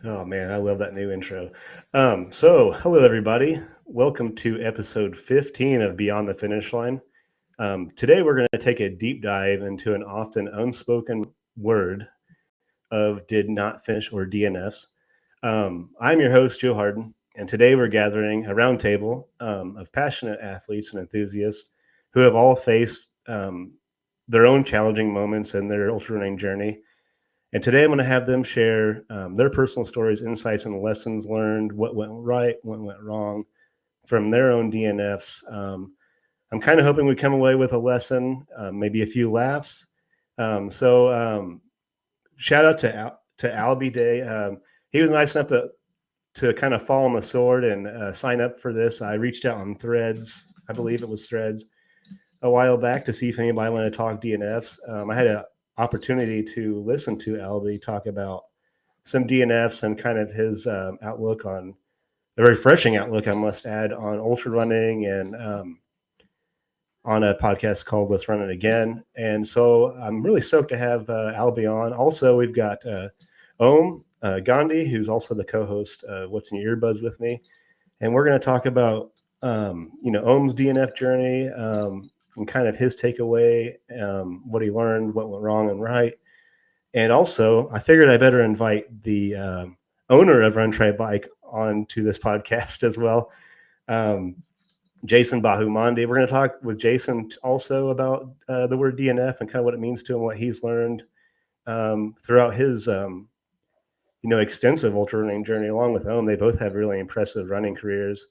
Oh man, I love that new intro. So hello everybody. Welcome to episode 15 of Beyond the Finish Line. Today we're going to take a deep dive into an often unspoken word of did not finish or DNFs. I'm your host, Joe Hardin, and today we're gathering a roundtable of passionate athletes and enthusiasts who have all faced their own challenging moments in their ultra running journey. And today I'm going to have them share their personal stories, insights, and lessons learned, what went right, what went wrong from their own DNFs. I'm kind of hoping we come away with a lesson, maybe a few laughs. So shout out to Alby Day. He was nice enough to kind of fall on the sword and sign up for this. I reached out on Threads, I believe it was Threads, a while back to see if anybody wanted to talk DNFs. I had an opportunity to listen to Alby talk about some DNFs and kind of his outlook on a refreshing outlook, I must add, on ultra running and on a podcast called Let's Run It Again. And so I'm really stoked to have Alby on. Also, we've got Gandhi, who's also the co-host of What's in Your Earbuds with me. And we're going to talk about, Om's DNF journey and kind of his takeaway, what he learned, what went wrong and right. And also, I figured I better invite the owner of Run Try Bike onto this podcast as well, Jason Bahumandi. We're going to talk with Jason also about the word DNF and kind of what it means to him, what he's learned throughout his extensive ultra running journey along with Ohm. They both have really impressive running careers.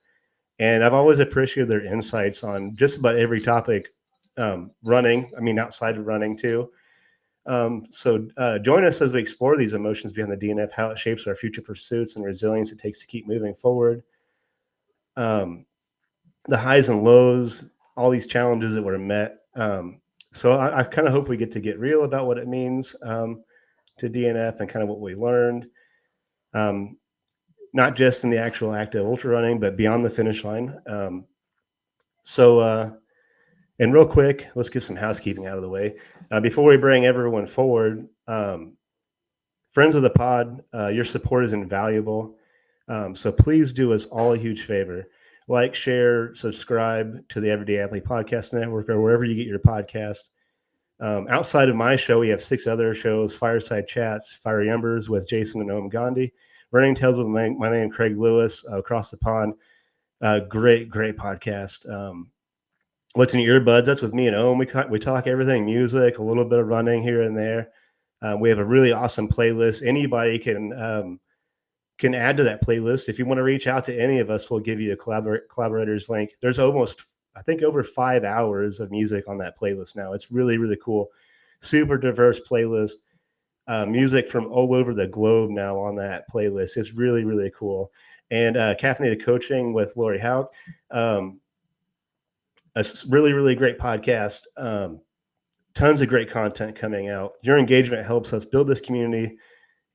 And I've always appreciated their insights on just about every topic running. I mean, outside of running too. So join us as we explore these emotions behind the DNF, how it shapes our future pursuits and resilience it takes to keep moving forward. The highs and lows, all these challenges that were met. So I kind of hope we get real about what it means to DNF and kind of what we learned. Not just in the actual act of ultra running, but beyond the finish line. And real quick, let's get some housekeeping out of the way. Before we bring everyone forward, friends of the pod, your support is invaluable. So please do us all a huge favor. Like, share, subscribe to the Everyday Athlete Podcast Network or wherever you get your podcast. Outside of my show, we have 6 other shows: Fireside Chats, Fiery Embers with Jason and Om Gandhi, Running Tales with my name, Craig Lewis, Across the Pond. Great podcast. What's in Your Earbuds? That's with me and Owen. We talk everything music, a little bit of running here and there. We have a really awesome playlist. Anybody can add to that playlist. If you want to reach out to any of us, we'll give you a collaborators link. There's almost, I think, over 5 hours of music on that playlist now. It's really, really cool. Super diverse playlist. Music from all over the globe now on that playlist. It's really, really cool. And Caffeinated Coaching with Lori Hauk. A really, really great podcast. Tons of great content coming out. Your engagement helps us build this community.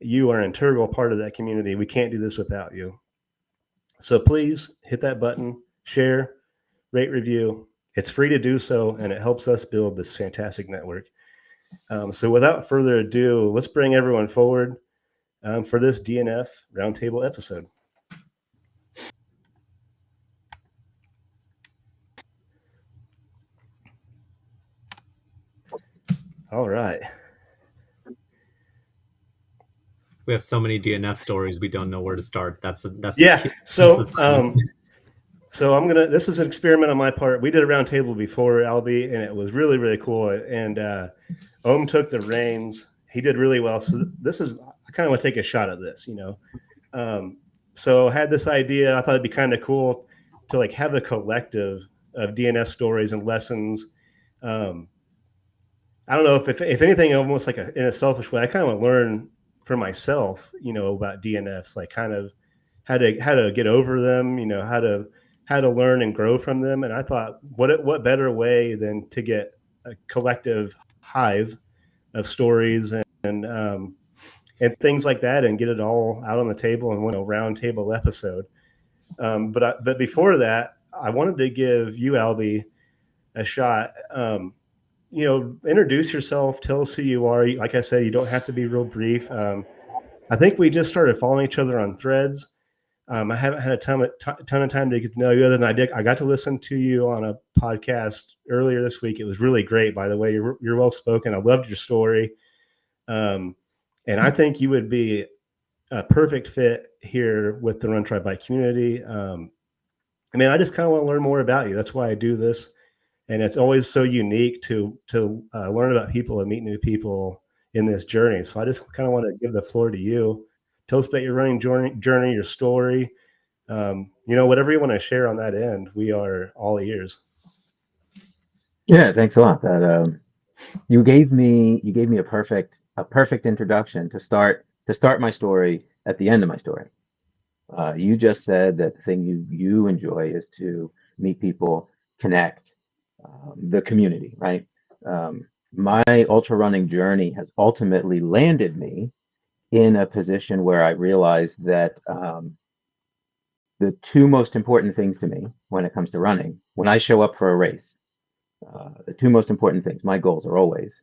You are an integral part of that community. We can't do this without you. So please hit that button, share, rate, review. It's free to do so, and it helps us build this fantastic network. So without further ado, let's bring everyone forward for this DNF Roundtable episode. All right. We have so many DNF stories, we don't know where to start. That's yeah. So I'm gonna. This is an experiment on my part. We did a roundtable before, Alby, and it was really, really cool. And Ohm took the reins. He did really well. So this is. I kind of want to take a shot at this, So I had this idea. I thought it'd be kind of cool to like have a collective of DNF stories and lessons. I don't know if anything, almost like in a selfish way, I kind of want to learn for myself, about DNFs, like kind of how to get over them, how to learn and grow from them. And I thought, what better way than to get a collective hive of stories and things like that, and get it all out on the table in one round table episode. But before that, I wanted to give you, Alby, a shot. Introduce yourself, tell us who you are. Like I said, you don't have to be real brief. I think we just started following each other on Threads. I haven't had a ton of time to get to know you, other than I got to listen to you on a podcast earlier this week. It was really great, by the way. You're well spoken. I loved your story, and I think you would be a perfect fit here with the Run Try Bike community. I mean, I just kind of want to learn more about you. That's why I do this, and it's always so unique to learn about people and meet new people in this journey. So I just kind of want to give the floor to you. Tell us about your running journey, your story. Whatever you want to share on that end, we are all ears. Yeah, thanks a lot. That you gave me a perfect introduction to start my story at the end of my story. You just said that the thing you enjoy is to meet people, connect, the community, right? My ultra running journey has ultimately landed me in a position where I realized that the two most important things to me when it comes to running, when I show up for a race, the two most important things, my goals are always,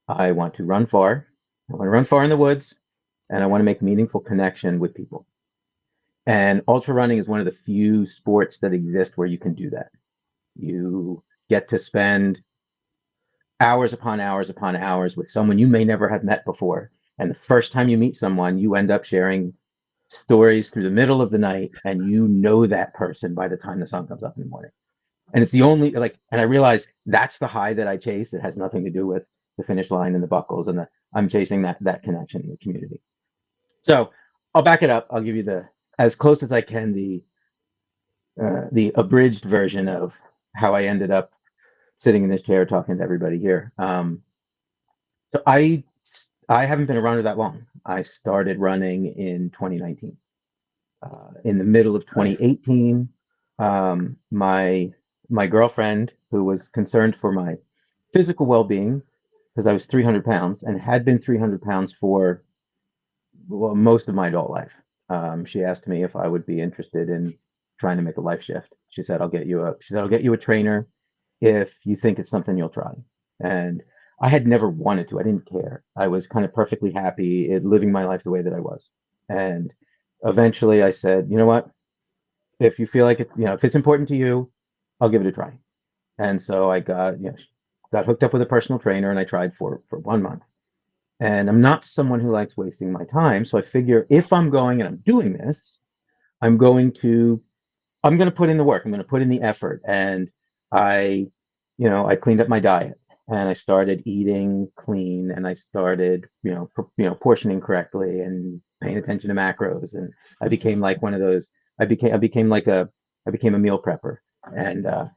I want to run far, I want to run far in the woods, and I want to make meaningful connection with people. And ultra running is one of the few sports that exist where you can do that. You get to spend hours upon hours upon hours with someone you may never have met before. And the first time you meet someone, you end up sharing stories through the middle of the night, and you know that person by the time the sun comes up in the morning. And it's the only, and I realize that's the high that I chase. It has nothing to do with the finish line and the buckles, and I'm chasing that connection in the community. So I'll back it up. I'll give you as close as I can, the abridged version of how I ended up sitting in this chair talking to everybody here. So I haven't been a runner that long. I started running in 2019. In the middle of 2018, my girlfriend, who was concerned for my physical well-being, because I was 300 pounds and had been 300 pounds for most of my adult life, she asked me if I would be interested in trying to make a life shift. She said, I'll get you a trainer if you think it's something you'll try. And I had never wanted to. I didn't care. I was kind of perfectly happy living my life the way that I was. And eventually I said, you know what? If you feel like it, if it's important to you, I'll give it a try. And so I got hooked up with a personal trainer, and I tried for 1 month. And I'm not someone who likes wasting my time. So I figure if I'm going and I'm doing this, I'm going to put in the work. I'm going to put in the effort. And I cleaned up my diet, and I started eating clean, and I started, portioning correctly and paying attention to macros. And I became like one of those, I became a meal prepper. And I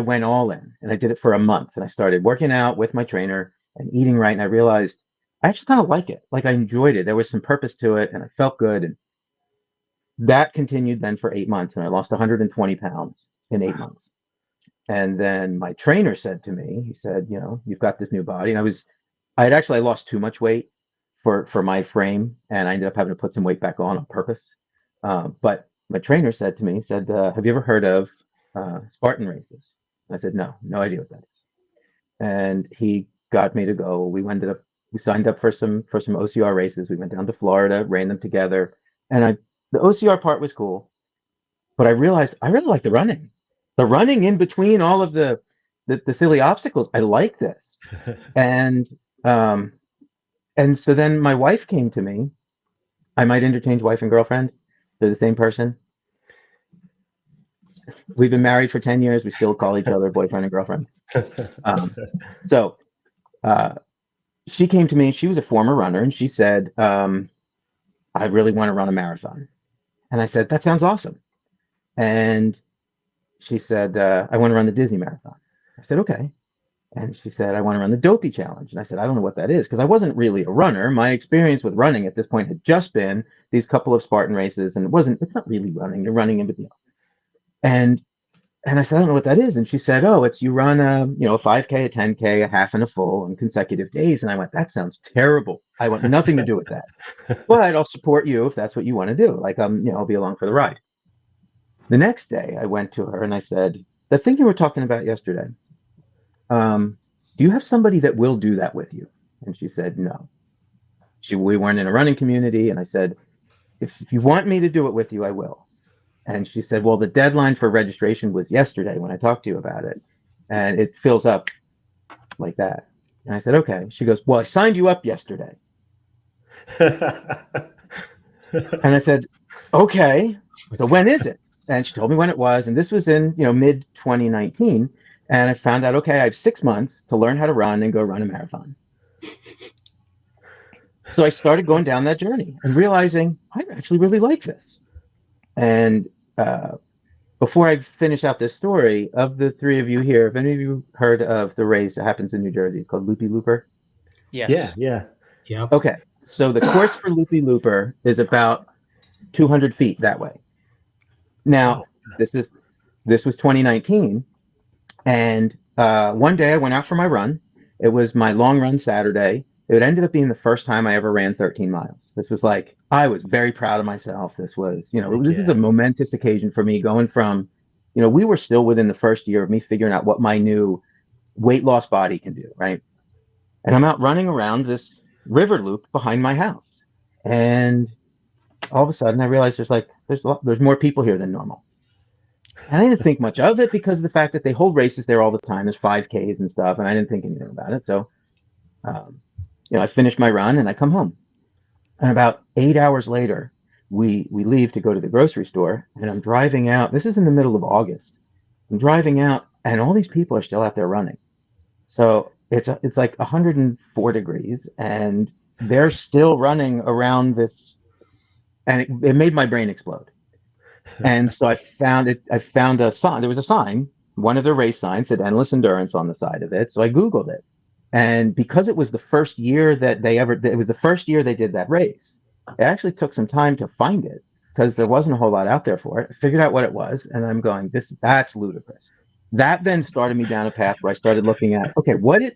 went all in, and I did it for a month, and I started working out with my trainer and eating right. And I realized I actually kind of like it. Like, I enjoyed it. There was some purpose to it, and I felt good. And that continued then for 8 months, and I lost 120 pounds in 8 months. And then my trainer said to me, he said, you've got this new body. And I had lost too much weight for my frame, and I ended up having to put some weight back on purpose. But my trainer said to me, have you ever heard of Spartan races? I said, no idea what that is. And he got me to go. We signed up for some OCR races. We went down to Florida, ran them together. And the OCR part was cool, but I realized I really like the running. The running in between all of the silly obstacles. I like this. And so then my wife came to me. I might interchange wife and girlfriend. They're the same person. We've been married for 10 years. We still call each other boyfriend and girlfriend. So she came to me. She was a former runner, and she said, I really want to run a marathon. And I said, that sounds awesome. And she said, I want to run the Disney Marathon. I said, okay. And she said, I want to run the Dopey Challenge. And I said, I don't know what that is, because I wasn't really a runner. My experience with running at this point had just been these couple of Spartan races, and it's not really running. You're running in between. And I said, I don't know what that is. And she said, oh, it's you run a 5K, a 10K, a half, and a full on consecutive days. And I went, that sounds terrible. I want nothing to do with that. But I'll support you if that's what you want to do. Like, I'll be along for the ride. The next day I went to her and I said, the thing you were talking about yesterday, do you have somebody that will do that with you? And she said, no. We weren't in a running community, and I said, if you want me to do it with you, I will. And she said, well, the deadline for registration was yesterday when I talked to you about it, and it fills up like that. And I said, okay. She goes, well, I signed you up yesterday. And I said, okay, so when is it? And she told me when it was, and this was in mid 2019. And I found out, okay, I have 6 months to learn how to run and go run a marathon. So I started going down that journey and realizing I actually really like this. And before I finish out this story, of the three of you here, have any of you heard of the race that happens in New Jersey? It's called Loopy Looper. Yes. Yeah. Okay, so the course for Loopy Looper is about 200 feet that way. Now, this was 2019, and one day I went out for my run. It was my long run Saturday. It ended up being the first time I ever ran 13 miles. This was like, I was very proud of myself. This was, this was a momentous occasion for me, going from, we were still within the first year of me figuring out what my new weight loss body can do, right? And I'm out running around this river loop behind my house. And all of a sudden I realized there's more people here than normal. And I didn't think much of it because of the fact that they hold races there all the time. There's 5Ks and stuff, and I didn't think anything about it. So, I finished my run and I come home. And about 8 hours later, we leave to go to the grocery store, and I'm driving out. This is in the middle of August. I'm driving out, and all these people are still out there running. So it's like 104 degrees, and they're still running around this, and it made my brain explode. And so I found a sign. There was a sign, one of their race signs said endless endurance on the side of it. So I Googled it. And because it was the first year that it was the first year they did that race, it actually took some time to find it because there wasn't a whole lot out there for it. I figured out what it was, and I'm going, that's ludicrous. That then started me down a path where I started looking at, okay, what is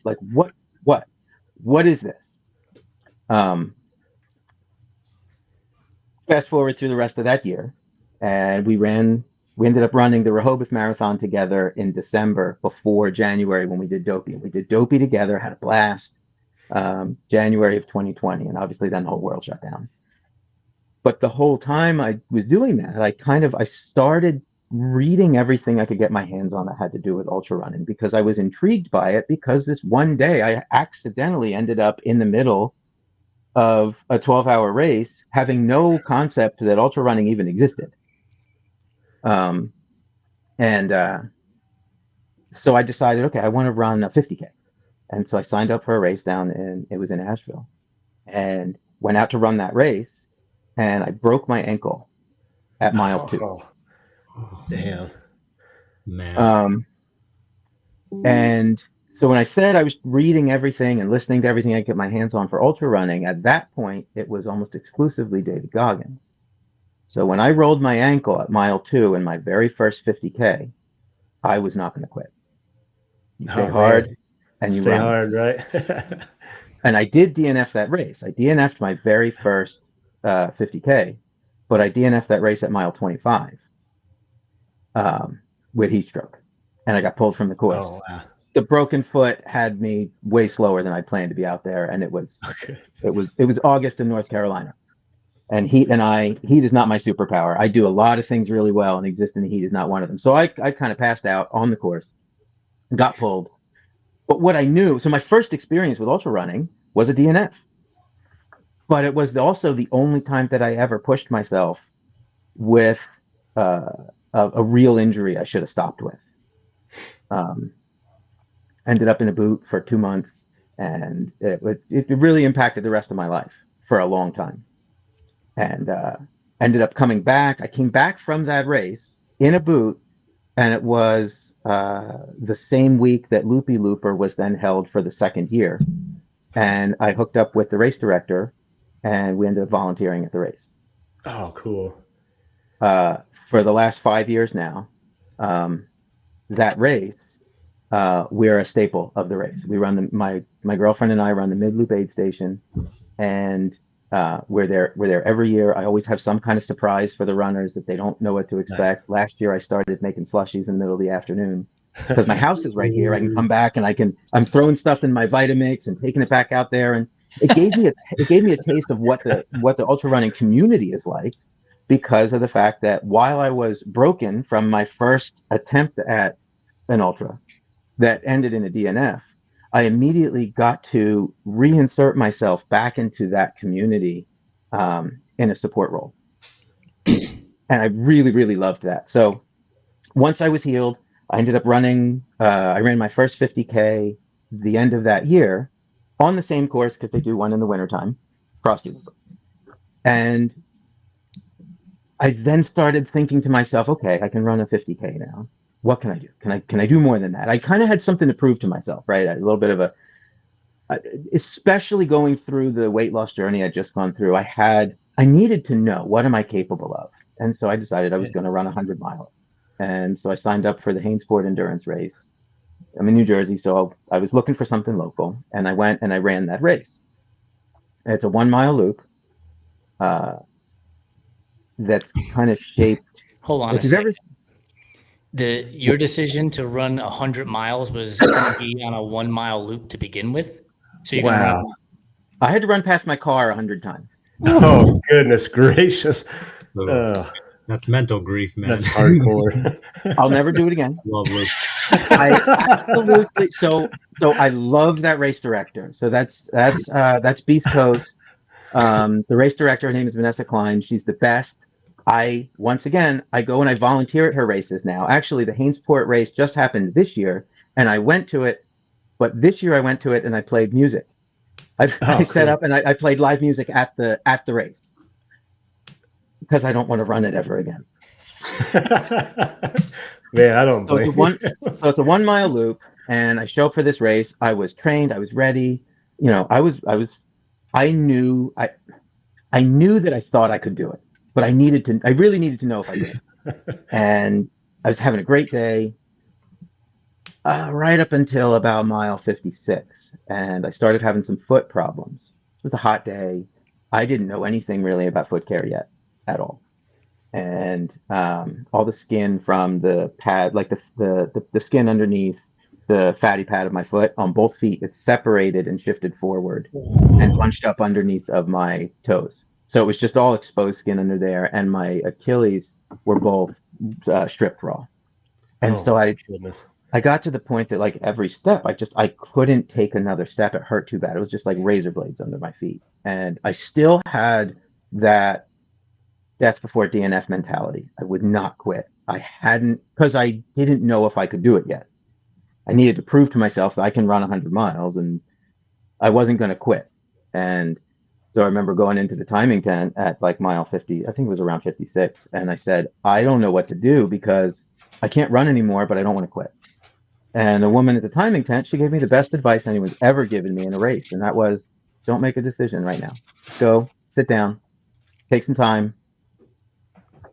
this? Fast forward through the rest of that year, and we ended up running the Rehoboth Marathon together in December before January when we did Dopey. We did Dopey together, had a blast, January of 2020, and obviously then the whole world shut down. But the whole time I was doing that, I started reading everything I could get my hands on that had to do with ultra running because I was intrigued by it, because this one day I accidentally ended up in the middle of a 12-hour race having no concept that ultra running even existed. So I decided, okay, I want to run a 50K. And so I signed up for a race it was in Asheville, and went out to run that race, and I broke my ankle at mile 2. Oh, damn. Man. And so when I said I was reading everything and listening to everything I could get my hands on for ultra running, at that point, it was almost exclusively David Goggins. So when I rolled my ankle at mile 2 in my very first 50K, I was not going to quit. You stay hard and you stay run. hard, right? And I did DNF that race. I DNF'd my very first 50K, but I DNF'd that race at mile 25 with heat stroke, and I got pulled from the course. Oh, wow. The broken foot had me way slower than I planned to be out there, and it was August in North Carolina. And heat is not my superpower. I do a lot of things really well, and existing in the heat is not one of them. So I kind of passed out on the course, got pulled. But what I knew, so my first experience with ultra running was a DNF. But it was also the only time that I ever pushed myself with a real injury I should have stopped with. Ended up in a boot for 2 months, and it really impacted the rest of my life for a long time. And ended up coming back. I came back from that race in a boot, and it was the same week that Loopy Looper was then held for the second year. And I hooked up with the race director, and we ended up volunteering at the race. Oh, cool. For the last 5 years now, that race, we're a staple of the race. We run my girlfriend and I run the Mid Loop aid station, and we're there every year. I always have some kind of surprise for the runners that they don't know what to expect. Nice. Last year I started making slushies in the middle of the afternoon because my house is right here. I can come back and I'm throwing stuff in my Vitamix and taking it back out there. And it gave me a taste of what the ultra running community is like, because of the fact that while I was broken from my first attempt at an ultra that ended in a DNF, I immediately got to reinsert myself back into that community in a support role. And I really, really loved that. So once I was healed, I ended up running, I ran my first 50K the end of that year on the same course, because they do one in the wintertime, Frosty. And I then started thinking to myself, okay, I can run a 50K now. What can I do? Can I do more than that? I kind of had something to prove to myself, right? A little bit of especially going through the weight loss journey I'd just gone through, I needed to know, what am I capable of? And so I decided I was going to run 100 miles. And so I signed up for the Hainsport endurance race. I'm in New Jersey, so I was looking for something local, and I went and I ran that race. It's a 1 mile loop that's kind of shaped. Hold on a second. Your decision to run 100 miles was going to be on a 1 mile loop to begin with. So you can run. I had to run past my car 100 times. Oh, goodness gracious. That's mental grief, man. That's hardcore. I'll never do it again. Love loops. I absolutely. So I love that race director. So that's Beast Coast. The race director, her name is Vanessa Klein. She's the best. Once again, I go and I volunteer at her races now. Actually, the Hainsport race just happened this year, and I went to it. But this year I went to it and I played music. I set up and I played live music at the race, because I don't want to run it ever again. Man, I don't blame you. So it's a 1 mile loop, and I show up for this race. I was trained. I was ready. You know, I knew that I thought I could do it, but I really needed to know if I did. And I was having a great day. Right up until about mile 56, and I started having some foot problems. It was a hot day. I didn't know anything really about foot care yet at all, and all the skin from the pad, like the skin underneath the fatty pad of my foot on both feet, it's separated and shifted forward and bunched up underneath of my toes. So it was just all exposed skin under there, and my Achilles were both stripped raw. And so I got to the point that, like, every step, I couldn't take another step. It hurt too bad. It was just like razor blades under my feet. And I still had that death before DNF mentality. I would not quit. Because I didn't know if I could do it yet. I needed to prove to myself that I can run 100 miles, and I wasn't going to quit. And so I remember going into the timing tent at like mile 50, I think it was around 56. And I said, I don't know what to do, because I can't run anymore, but I don't want to quit. And a woman at the timing tent, she gave me the best advice anyone's ever given me in a race. And that was, don't make a decision right now. Go, sit down, take some time.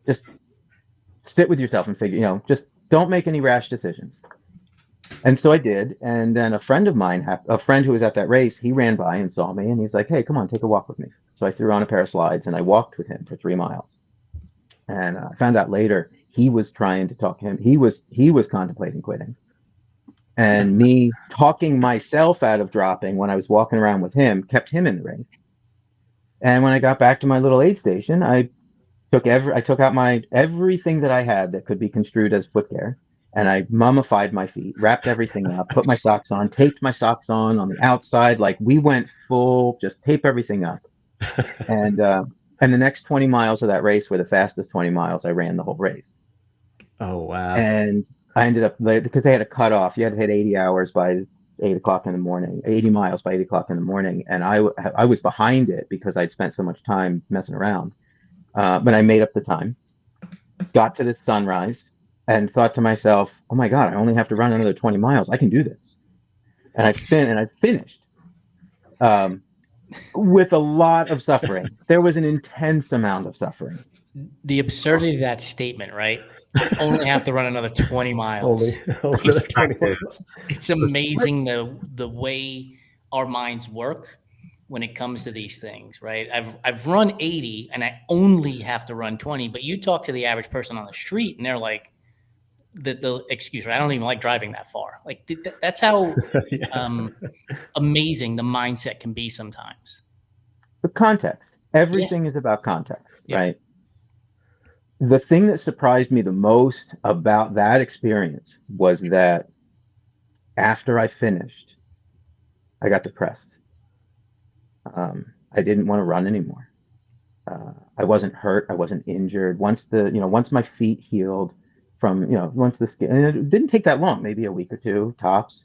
Just sit with yourself and figure, just don't make any rash decisions. And so I did. And then a friend of mine, a friend who was at that race, he ran by and saw me, and he's like, hey, come on, take a walk with me. So I threw on a pair of slides and I walked with him for 3 miles. And I found out later he was trying to talk him. He was contemplating quitting. And me talking myself out of dropping when I was walking around with him kept him in the race. And when I got back to my little aid station, I took out everything that I had that could be construed as foot care, and I mummified my feet, wrapped everything up, put my socks on, taped my socks on the outside. Like, we went full, just tape everything up. And the next 20 miles of that race were the fastest 20 miles I ran the whole race. Oh, wow. And I ended up, because they had a cutoff, you had to hit 80 hours by 8 o'clock in the morning, 80 miles by 8 o'clock in the morning. And I was behind it because I'd spent so much time messing around. But I made up the time, got to this sunrise, and thought to myself, oh my God, I only have to run another 20 miles. I can do this. And I finished with a lot of suffering. There was an intense amount of suffering. The absurdity of that statement, right? Only have to run another 20 miles. It's amazing the way our minds work when it comes to these things, right? I've run 80 and I only have to run 20, but you talk to the average person on the street and they're like, the excuse, right? I don't even like driving that far. Like that's how amazing the mindset can be sometimes. The context. Everything is about context, right? The thing that surprised me the most about that experience was that after I finished, I got depressed. I didn't want to run anymore. I wasn't hurt. I wasn't injured. Once my feet healed from, once the skin, and it didn't take that long, maybe a week or two tops.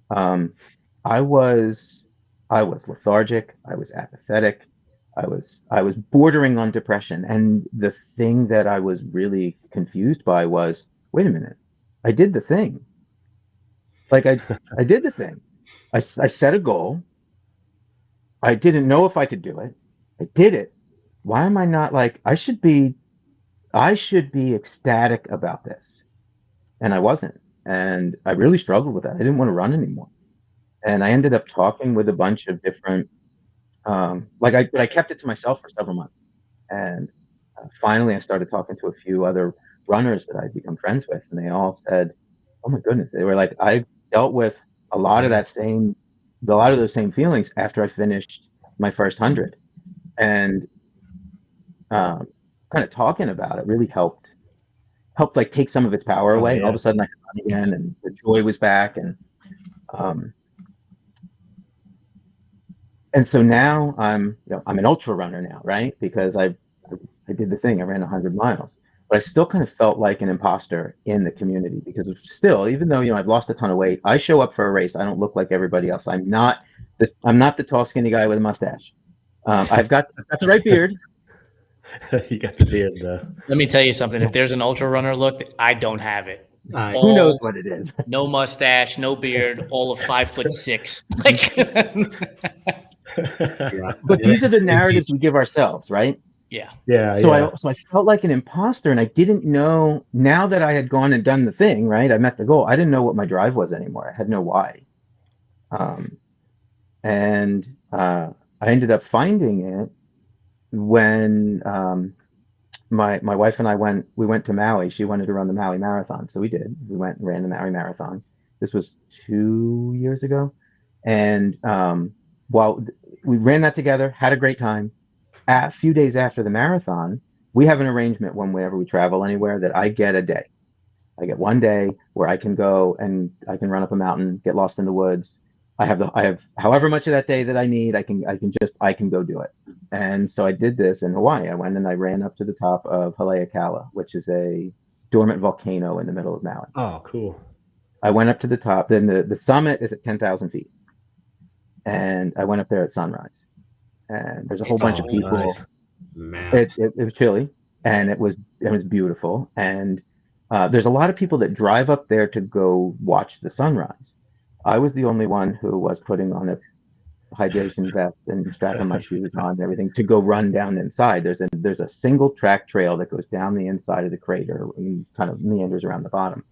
I was lethargic. I was apathetic. I was bordering on depression. And the thing that I was really confused by was, wait a minute, I did the thing. Like I did the thing. I set a goal. I didn't know if I could do it. I did it. Why am I not like, I should be ecstatic about this. And I wasn't. And I really struggled with that. I didn't want to run anymore. And I ended up talking with a bunch of different, but I kept it to myself for several months. And finally I started talking to a few other runners that I'd become friends with. And they all said, oh my goodness, they were like, I dealt with a lot of those same feelings after I finished my first 100. And kind of talking about it really helped like take some of its power away. And all of a sudden I could run again, and the joy was back. And so now I'm an ultra runner now, right? Because I did the thing. I ran 100 miles, but I still kind of felt like an imposter in the community, because still, even though I've lost a ton of weight, I show up for a race. I don't look like everybody else. I'm not the tall, skinny guy with a mustache. I've got the right beard. You got the beard, though. Let me tell you something. If there's an ultra runner look, I don't have it. Who knows what it is? No mustache, no beard, all of 5'6". Like, but these are the narratives we give ourselves, right? Yeah. So I felt like an imposter, and I didn't know. Now that I had gone and done the thing, right? I met the goal. I didn't know what my drive was anymore. I had no why. And I ended up finding it when my wife and I went to Maui. She wanted to run the Maui Marathon, so we did. We went and ran the Maui Marathon. This was 2 years ago, and while we ran that together, had a great time. A few days after the marathon, we have an arrangement whenever we travel anywhere that I get a day. I get 1 day where I can go and I can run up a mountain, get lost in the woods. I have however much of that day that I need. I can go do it. And so I did this in Hawaii. I went and I ran up to the top of Haleakala, which is a dormant volcano in the middle of Maui. Oh, cool. I went up to the top. Then the summit is at 10,000 feet. And I went up there at sunrise. And there's a whole bunch of people. Nice. It was chilly, and it was beautiful. And there's a lot of people that drive up there to go watch the sunrise. I was the only one who was putting on a hydration vest and strapping my shoes on and everything to go run down inside. There's a single track trail that goes down the inside of the crater and kind of meanders around the bottom.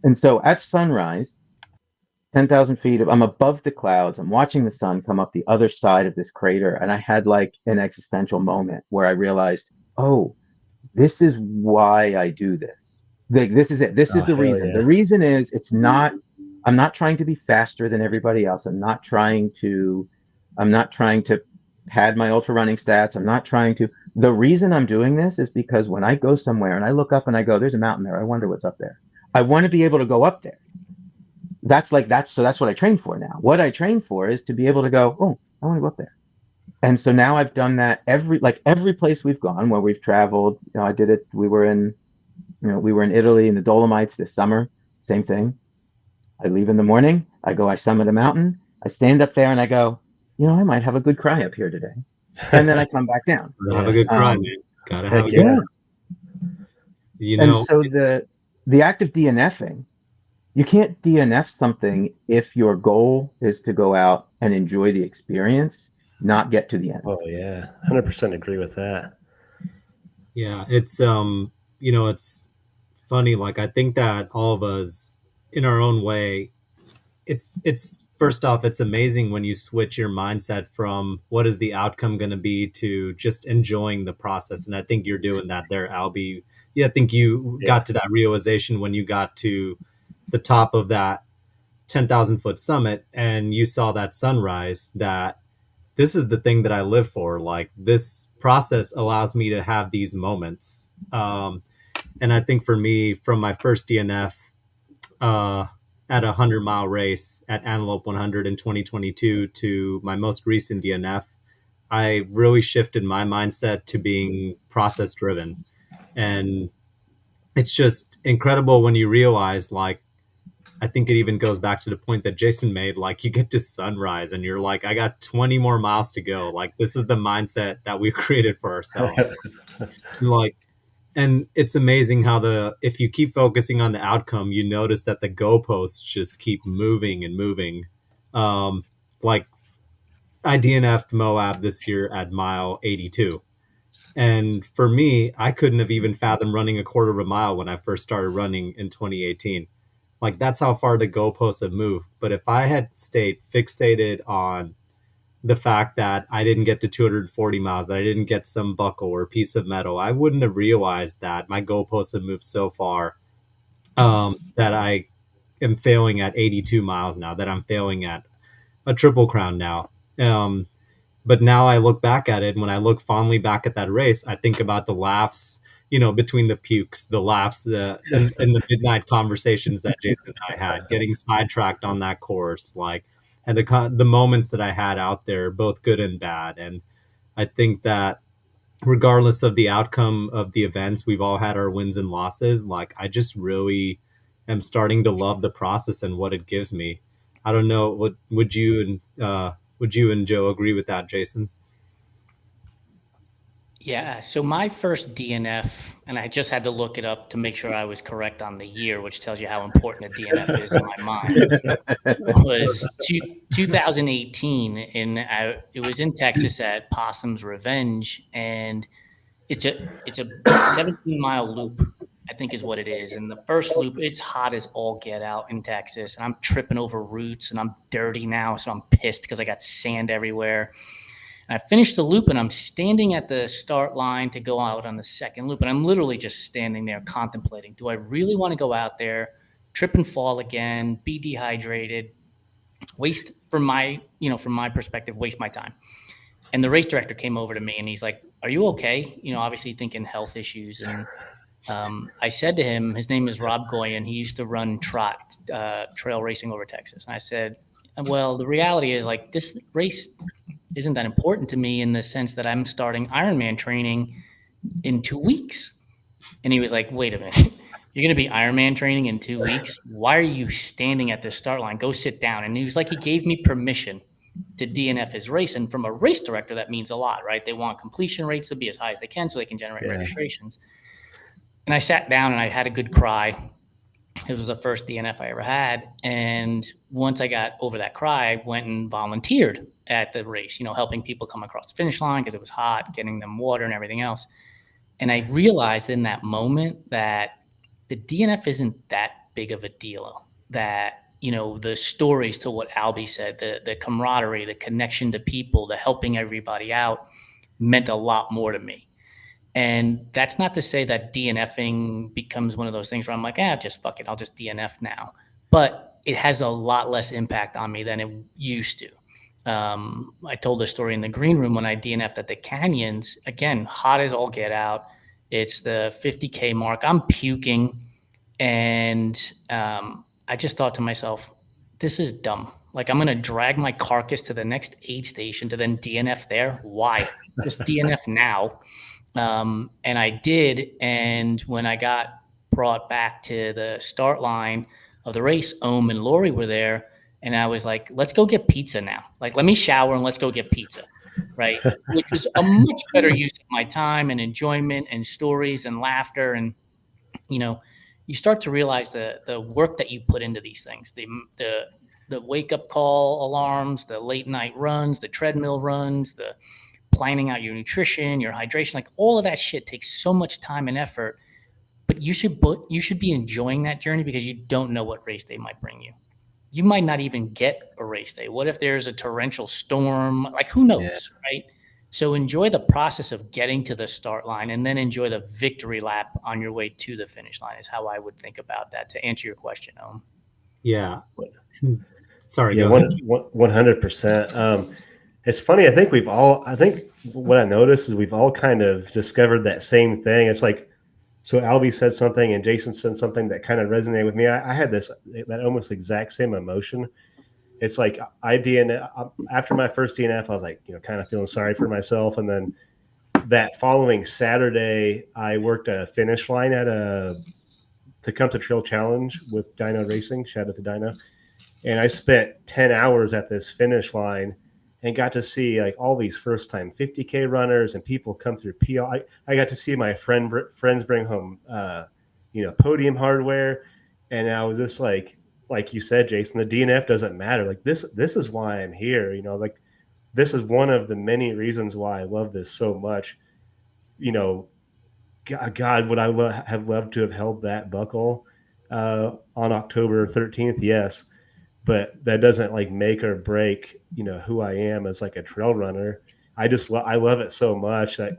And so at sunrise, 10,000 feet, I'm above the clouds. I'm watching the sun come up the other side of this crater. And I had like an existential moment where I realized, oh, this is why I do this. Like, this is it. This is the reason. Yeah. The reason is I'm not trying to be faster than everybody else. I'm not trying to pad my ultra running stats. The reason I'm doing this is because when I go somewhere and I look up and I go, there's a mountain there. I wonder what's up there. I want to be able to go up there. That's what I train for now. What I train for is to be able to go, oh, I want to go up there. And so now I've done that every place we've gone where we've traveled. I did it. We were in Italy in the Dolomites this summer. Same thing. I leave in the morning. I summit a mountain. I stand up there and I go, I might have a good cry up here today. And then I come back down. Have a good cry, man. Gotta have a good cry. And so the act of DNFing, you can't DNF something if your goal is to go out and enjoy the experience, not get to the end. Oh yeah, 100% agree with that. Yeah, it's it's funny. Like, I think that all of us, in our own way, it's first off, it's amazing when you switch your mindset from what is the outcome going to be to just enjoying the process. And I think you're doing that there, Alby. I think you got to that realization when you got to the top of that 10,000 foot summit and you saw that sunrise, that this is the thing that I live for. Like, this process allows me to have these moments. And I think for me, from my first DNF at a 100-mile race at Antelope 100 in 2022 to my most recent DNF, I really shifted my mindset to being process driven. And it's just incredible when you realize, like, I think it even goes back to the point that Jason made, like, you get to sunrise and you're like, I got 20 more miles to go. Like, this is the mindset that we've created for ourselves. Like, and it's amazing how if you keep focusing on the outcome, you notice that the goalposts just keep moving and moving. Like, I DNF'd Moab this year at mile 82. And for me, I couldn't have even fathomed running a quarter of a mile when I first started running in 2018. Like, that's how far the goalposts have moved. But if I had stayed fixated on the fact that I didn't get to 240 miles, that I didn't get some buckle or piece of metal, I wouldn't have realized that my goalposts have moved so far that I am failing at 82 miles now, that I'm failing at a Triple Crown now. But now I look back at it, and when I look fondly back at that race, I think about the laughs, between the pukes, the laughs, and the midnight conversations that Jason and I had, getting sidetracked on that course, like, and the moments that I had out there, both good and bad. And I think that regardless of the outcome of the events, we've all had our wins and losses. Like, I just really am starting to love the process and what it gives me. I don't know. Would you and Joe agree with that, Jason? Yeah. So my first DNF, and I just had to look it up to make sure I was correct on the year, which tells you how important a DNF is in my mind, was 2018. It was in Texas at Possum's Revenge, and it's a 17-mile loop, I think is what it is. And the first loop, it's hot as all get out in Texas, and I'm tripping over roots, and I'm dirty now, so I'm pissed because I got sand everywhere. And I finished the loop, and I'm standing at the start line to go out on the second loop, and I'm literally just standing there contemplating, do I really want to go out there, trip and fall again, be dehydrated, waste, from my perspective, waste my time? And the race director came over to me, and he's like, are you okay? Obviously thinking health issues. And I said to him, his name is Rob Goyen. He used to run trail racing over Texas. And I said, well, the reality is, like, this race isn't that important to me in the sense that I'm starting Ironman training in 2 weeks. And he was like, wait a minute, you're going to be Ironman training in 2 weeks? Why are you standing at the start line? Go sit down. And he was like, he gave me permission to DNF his race. And from a race director, that means a lot, right? They want completion rates to be as high as they can so they can generate registrations. And I sat down and I had a good cry. It was the first DNF I ever had. And once I got over that cry, I went and volunteered at the race, helping people come across the finish line because it was hot, getting them water and everything else. And I realized in that moment that the DNF isn't that big of a deal, that, the stories, to what Alby said, the camaraderie, the connection to people, the helping everybody out meant a lot more to me. And that's not to say that DNFing becomes one of those things where I'm like, just fuck it, I'll just DNF now. But it has a lot less impact on me than it used to. I told this story in the green room when I DNF'd at the Canyons. Again, hot as all get out. It's the 50K mark. I'm puking. And I just thought to myself, this is dumb. Like, I'm going to drag my carcass to the next aid station to then DNF there. Why? Just DNF now. And I did. And when I got brought back to the start line of the race, Ohm and Lori were there. And I was like, let's go get pizza now. Like, let me shower and let's go get pizza. Right. Which was a much better use of my time and enjoyment and stories and laughter. And, you start to realize the work that you put into these things, the wake up call alarms, the late night runs, the treadmill runs, the planning out your nutrition, your hydration, like all of that shit takes so much time and effort, but you should be enjoying that journey because you don't know what race day might bring you. You might not even get a race day. What if there's a torrential storm? Like, who knows, right? So enjoy the process of getting to the start line, and then enjoy the victory lap on your way to the finish line is how I would think about that, to answer your question, Ohm. Yeah. Sorry, Yeah, go ahead. 100%. It's funny. I think what I noticed is we've all kind of discovered that same thing. It's like, so Alby said something and Jason said something that kind of resonated with me. I had that almost exact same emotion. It's like after my first DNF, I was like, kind of feeling sorry for myself. And then that following Saturday, I worked a finish line to come to Trail Challenge with Dyno Racing. Shout out to Dyno. And I spent 10 hours at this finish line and got to see like all these first time 50K runners and people come through PR. I got to see my friends bring home, podium hardware. And I was just like you said, Jason, the DNF doesn't matter. Like this is why I'm here. Like this is one of the many reasons why I love this so much. God, would I have loved to have held that buckle on October 13th? Yes. But that doesn't like make or break, who I am as like a trail runner. I love it so much that,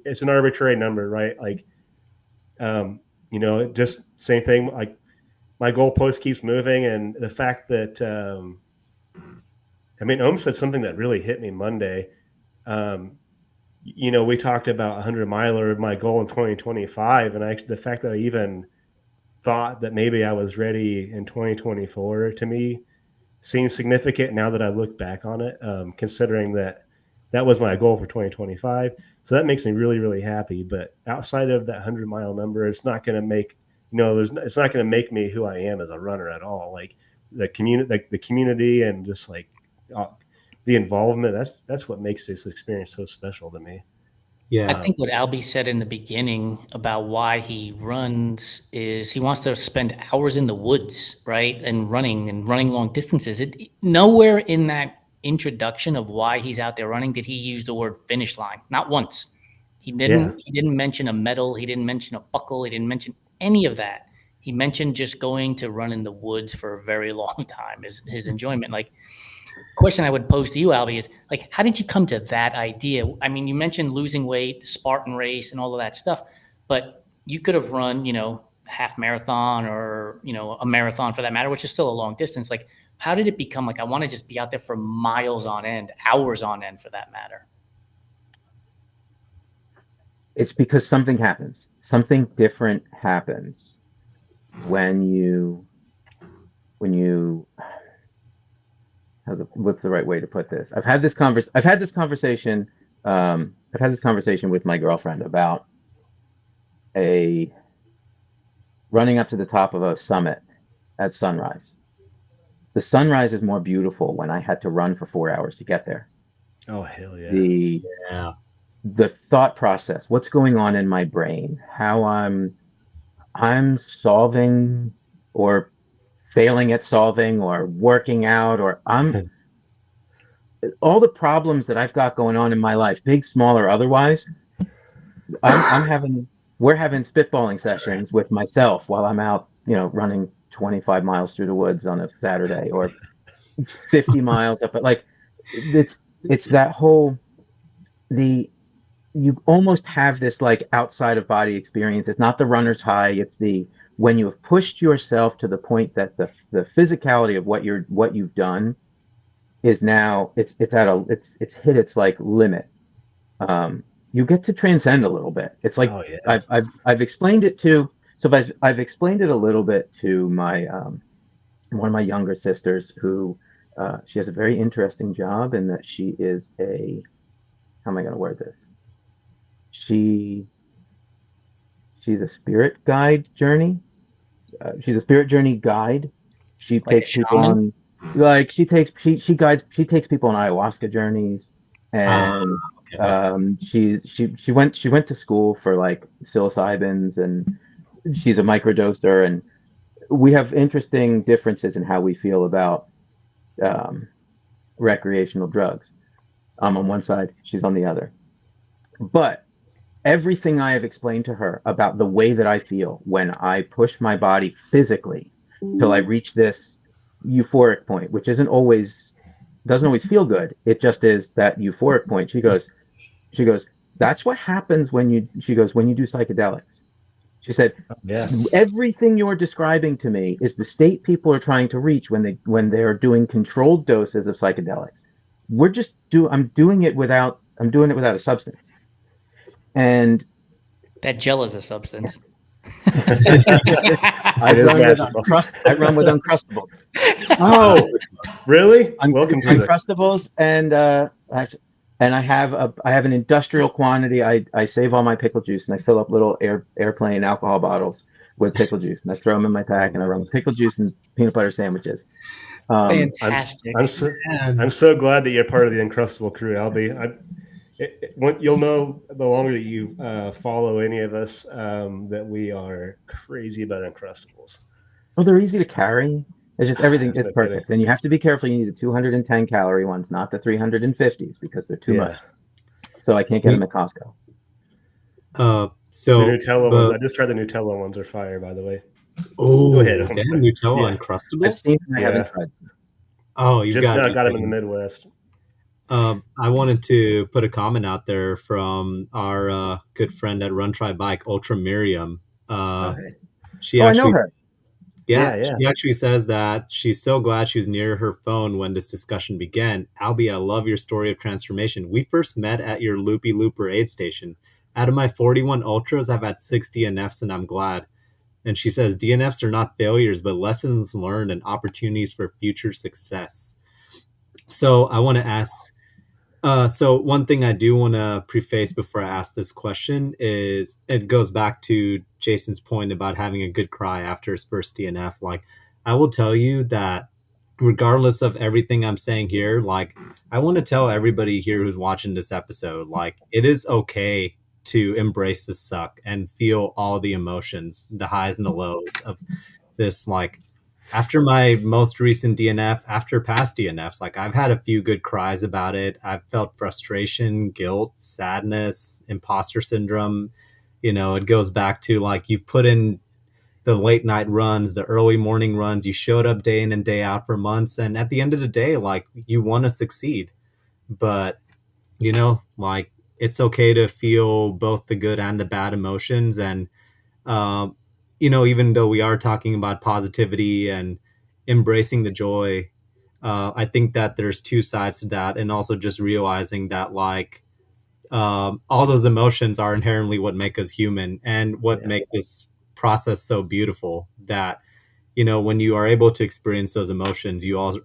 it's an arbitrary number, right? Like, just same thing. Like my goalpost keeps moving. And the fact that, Ohm said something that really hit me Monday. We talked about 100 miler, my goal in 2025. And the fact that I even thought that maybe I was ready in 2024 to me seems significant now that I look back on it, considering that was my goal for 2025. So that makes me really, really happy. But outside of that 100-mile number, it's not going to make, it's not going to make me who I am as a runner at all. Like the community and just like the involvement, that's what makes this experience so special to me. Yeah. I think what Alby said in the beginning about why he runs is he wants to spend hours in the woods, right? And running long distances. Nowhere in that introduction of why he's out there running did he use the word finish line. Not once. He didn't mention a medal. He didn't mention a buckle. He didn't mention any of that. He mentioned just going to run in the woods for a very long time is his enjoyment. Like, question I would pose to you, Alby, is like, how did you come to that idea? I mean, you mentioned losing weight, the Spartan race, and all of that stuff, but you could have run, half marathon or, a marathon for that matter, which is still a long distance. Like, how did it become like, I want to just be out there for miles on end, hours on end for that matter? It's because something happens. Something different happens when you what's the right way to put this? I've had this conversation with my girlfriend about running up to the top of a summit at sunrise. The sunrise is more beautiful when I had to run for 4 hours to get there. Oh, hell yeah. The thought process, what's going on in my brain, how I'm solving or failing at solving or working out, or all the problems that I've got going on in my life, big, small, or otherwise, we're having spitballing sessions with myself while I'm out, running 25 miles through the woods on a Saturday or 50 miles up. But like, it's that whole, you almost have this like outside of body experience. It's not the runner's high. It's when you have pushed yourself to the point that the physicality of what you've done is now it's hit its like limit. You get to transcend a little bit. It's like, I've explained it to, I've explained it a little bit to my one of my younger sisters who she has a very interesting job in that she is how am I going to word this? She's a spirit guide journey. She's a spirit journey guide. She takes people on, like she takes people on ayahuasca journeys, and she went to school for like psilocybins, and she's a microdoser, and we have interesting differences in how we feel about recreational drugs. I'm on one side, she's on the other, but everything I have explained to her about the way that I feel when I push my body physically till I reach this euphoric point, which doesn't always feel good. It just is that euphoric point. She goes, She goes, that's what happens when you do psychedelics. She said, Yeah. everything you're describing to me is the state people are trying to reach when they are doing controlled doses of psychedelics. I'm doing it without a substance. And that gel is a substance. I run with Uncrustables. Oh, really? Welcome to Uncrustables, and I have an industrial quantity. I save all my pickle juice, and I fill up little airplane alcohol bottles with pickle juice, and I throw them in my pack, and I run with pickle juice and peanut butter sandwiches. Fantastic. I'm so glad that you're part of the Uncrustable crew, Alby. You'll know the longer that you follow any of us that we are crazy about Uncrustables. Well, they're easy to carry. It's just everything is perfect. And you have to be careful. You need the 210 calorie ones, not the 350s, because they're too much. So I can't get them at Costco. So the Nutella ones, I just tried the Nutella ones. Are fire, by the way. Oh, go ahead. Nutella Uncrustables? I've seen them, I haven't tried them. Oh, you just got them in the Midwest. I wanted to put a comment out there from our good friend at Run Try Bike, Ultra Miriam. She I know her. Yeah, she actually says that she's so glad she was near her phone when this discussion began. Alby, I love your story of transformation. We first met at your Loopy Looper aid station. Out of my 41 ultras, I've had 6 DNFs, and I'm glad. And she says DNFs are not failures, but lessons learned and opportunities for future success. So I want to ask, so one thing I do want to preface before I ask this question is it goes back to Jason's point about having a good cry after his first DNF. Like, I will tell you that regardless of everything I'm saying here, like, I want to tell everybody here who's watching this episode, like, it is okay to embrace the suck and feel all the emotions, the highs and the lows of this. Like, after my most recent DNF, after past DNFs, like, I've had a few good cries about it. I've felt frustration, guilt, sadness, imposter syndrome. You know, it goes back to, like, you've put in the late night runs, the early morning runs, you showed up day in and day out for months. And at the end of the day, like, you want to succeed, but, you know, like, it's okay to feel both the good and the bad emotions. And, you know, even though we are talking about positivity and embracing the joy, I think that there's two sides to that. And also just realizing that, like, all those emotions are inherently what make us human and what make this process so beautiful, that, you know, when you are able to experience those emotions, you also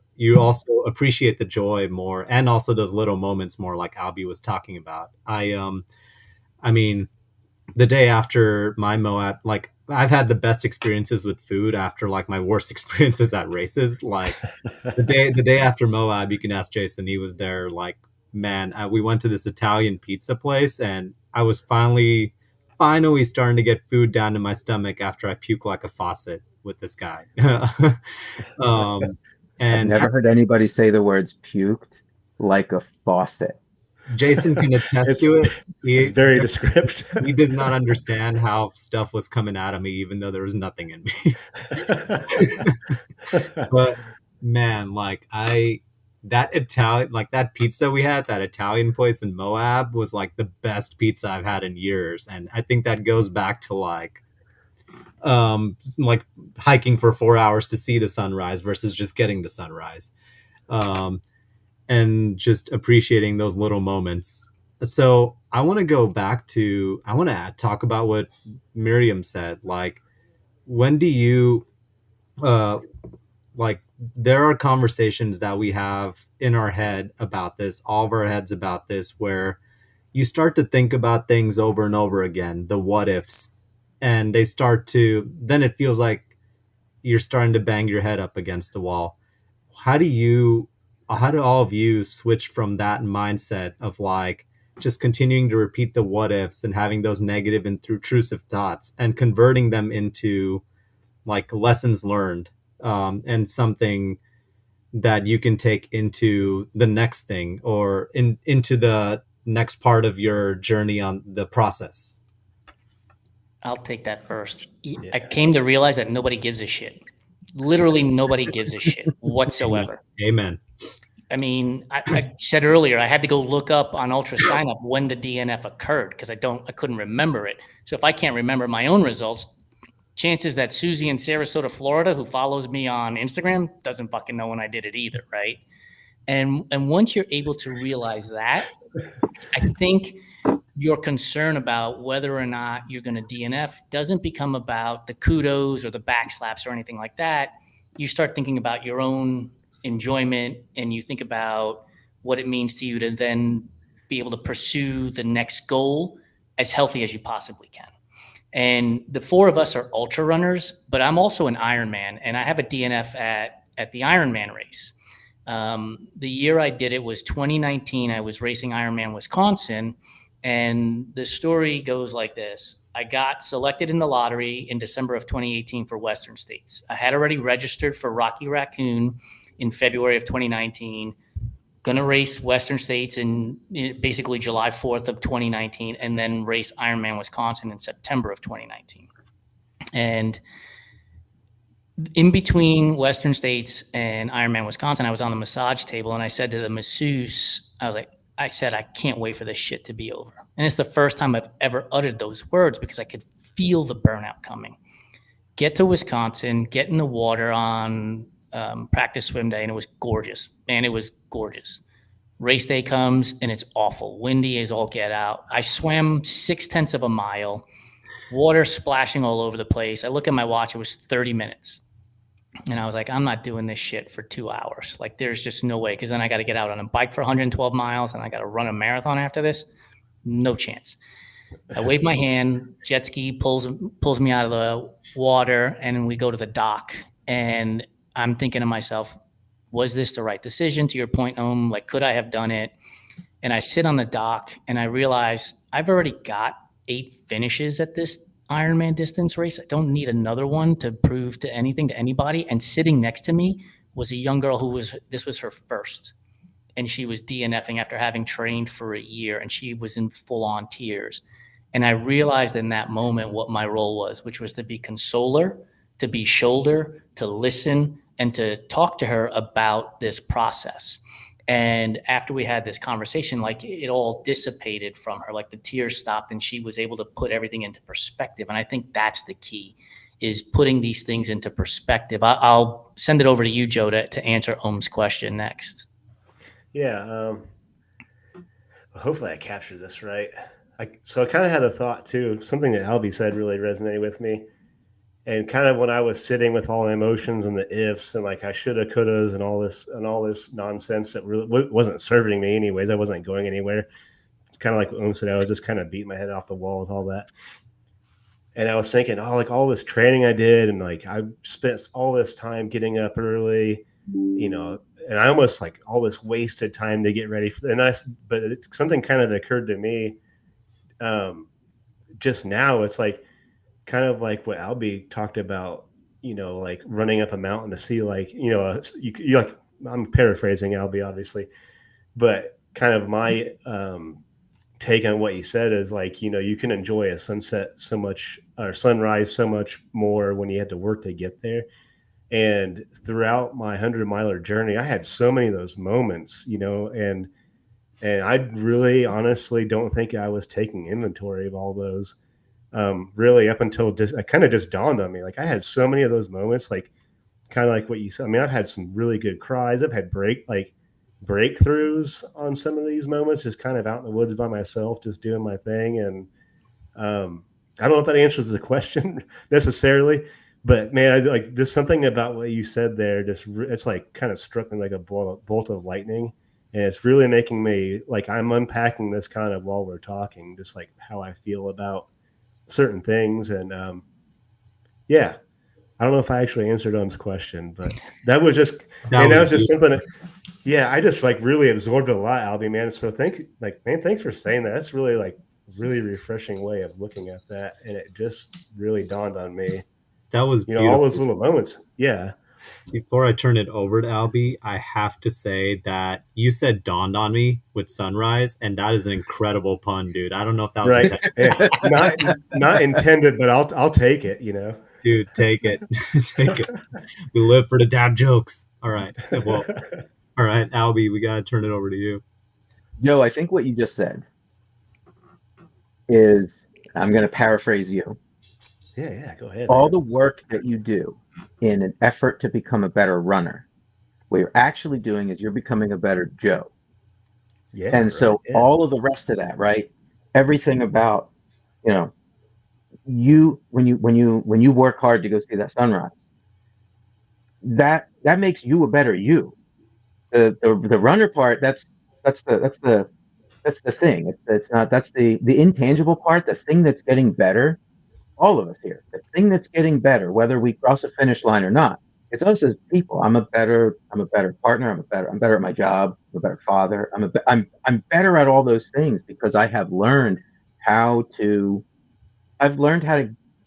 appreciate the joy more, and also those little moments more, like Alby was talking about. I mean, the day after my Moab, like, I've had the best experiences with food after, like, my worst experiences at races. Like, the day after Moab, you can ask Jason, he was there. Like, man, we went to this Italian pizza place, and I was finally starting to get food down to my stomach after I puke like a faucet with this guy. And I've never heard anybody say the words puked like a faucet. Jason can attest to it. It's very descriptive. He does not understand how stuff was coming out of me, even though there was nothing in me. But man, like, that pizza we had, that Italian place in Moab, was like the best pizza I've had in years. And I think that goes back to, like hiking for 4 hours to see the sunrise versus just getting the sunrise. And just appreciating those little moments. So I want to talk about what Miriam said. Like, when do you, like, there are conversations that we have in our head about this, all of our heads about this, where you start to think about things over and over again, the what ifs, and then it feels like you're starting to bang your head up against the wall. How do all of you switch from that mindset of, like, just continuing to repeat the what ifs and having those negative and intrusive thoughts and converting them into, like, lessons learned, and something that you can take into the next thing or into the next part of your journey on the process? I'll take that first. I came to realize that nobody gives a shit. Literally nobody gives a shit whatsoever. Amen. I mean, I said earlier, I had to go look up on Ultra Sign Up when the DNF occurred because I couldn't remember it. So if I can't remember my own results, chances that Susie in Sarasota, Florida, who follows me on Instagram, doesn't fucking know when I did it either, right? And once you're able to realize that, I think your concern about whether or not you're going to DNF doesn't become about the kudos or the backslaps or anything like that. You start thinking about your own enjoyment, and you think about what it means to you to then be able to pursue the next goal as healthy as you possibly can. And the four of us are ultra runners, but I'm also an Ironman, and I have a DNF at the Ironman race. The year I did it was 2019. I was racing Ironman Wisconsin, and the story goes like this. I got selected in the lottery in December of 2018 for Western States. I had already registered for Rocky Raccoon in February of 2019, going to race Western States in basically July 4th of 2019, and then race Ironman Wisconsin in September of 2019. And in between Western States and Ironman Wisconsin, I was on the massage table, and I said to the masseuse, I said, I can't wait for this shit to be over. And it's the first time I've ever uttered those words because I could feel the burnout coming. Get to Wisconsin, get in the water on practice swim day, and it was gorgeous. Man, it was gorgeous. Race day comes, and it's awful. Windy as all get out. I swam 0.6 of a mile, water splashing all over the place. I look at my watch, it was 30 minutes. And I was like, I'm not doing this shit for 2 hours. Like, there's just no way. Because then I got to get out on a bike for 112 miles, and I got to run a marathon after this. No chance. I wave my hand. Jet ski pulls me out of the water, and we go to the dock. And I'm thinking to myself, was this the right decision? To your point, like, could I have done it? And I sit on the dock, and I realize I've already got 8 finishes at this Ironman distance race. I don't need another one to prove to anything to anybody. And sitting next to me was a young girl this was her first, and she was DNFing after having trained for a year, and she was in full on tears. And I realized in that moment what my role was, which was to be consoler, to be shoulder, to listen, and to talk to her about this process. And after we had this conversation, like, it all dissipated from her, like the tears stopped, and she was able to put everything into perspective. And I think that's the key, is putting these things into perspective. I'll send it over to you, Joe, to answer Om's question next. Yeah. Hopefully I captured this right. So I kind of had a thought too. Something that Alby said really resonated with me. And kind of when I was sitting with all the emotions and the ifs and like I shoulda, couldas and all this nonsense that really wasn't serving me anyways. I wasn't going anywhere. It's kind of like what Om said. I was just kind of beating my head off the wall with all that. And I was thinking, like all this training I did, and like I spent all this time getting up early, and I almost like all this wasted time to get ready for. But something kind of occurred to me just now. It's like, kind of like what Alby talked about, like running up a mountain to see, like, you like, I'm paraphrasing Alby obviously, but kind of my take on what he said is like, you can enjoy a sunset so much, or sunrise so much more when you had to work to get there. And throughout my 100-miler journey, I had so many of those moments, and I really honestly don't think I was taking inventory of all those. Really up until it kind of just dawned on me. Like I had so many of those moments, like kind of like what you said. I mean, I've had some really good cries. I've had breakthroughs on some of these moments, just kind of out in the woods by myself, just doing my thing. And I don't know if that answers the question necessarily, but man, like just something about what you said there, it's like kind of struck me like a bolt of lightning. And it's really making me like, I'm unpacking this kind of while we're talking, just like how I feel about certain things. And yeah, I don't know if I actually answered Om's question, but that was just something that, I just like really absorbed a lot, Alby, man. So thanks for saying that. That's really like really refreshing way of looking at that. And it just really dawned on me. That was beautiful. All those little moments. Yeah. Before I turn it over to Alby, I have to say that you said dawned on me with sunrise, and that is an incredible pun, dude. I don't know if that was right. Not intended, but I'll take it, Dude, take it. Take it. We live for the dad jokes. All right. Well, all All right, Alby, we got to turn it over to you. Joe, I think what you just said is, I'm going to paraphrase you. Yeah, go ahead. All the work that you do in an effort to become a better runner, what you're actually doing is you're becoming a better Joe. Yeah. And so all of the rest of that, right? Everything about, you when you work hard to go see that sunrise, that makes you a better you. The runner part, that's the thing. It's not, that's the intangible part, the thing that's getting better. All of us here, the thing that's getting better, whether we cross a finish line or not, it's us as people. I'm a better partner. I'm better at my job. I'm a better father. I'm better at all those things because I've learned how to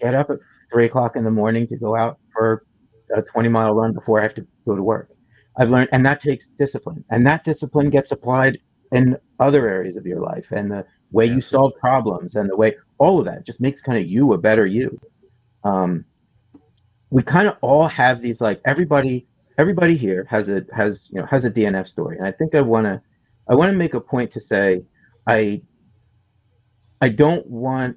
get up at 3 o'clock in the morning to go out for a 20-mile run before I have to go to work. I've learned, and that takes discipline, and that discipline gets applied in other areas of your life, and the way you solve problems, and the way all of that just makes kind of you a better you. We kind of all have these, like, everybody here has a DNF story, and I think I want to make a point to say I don't want,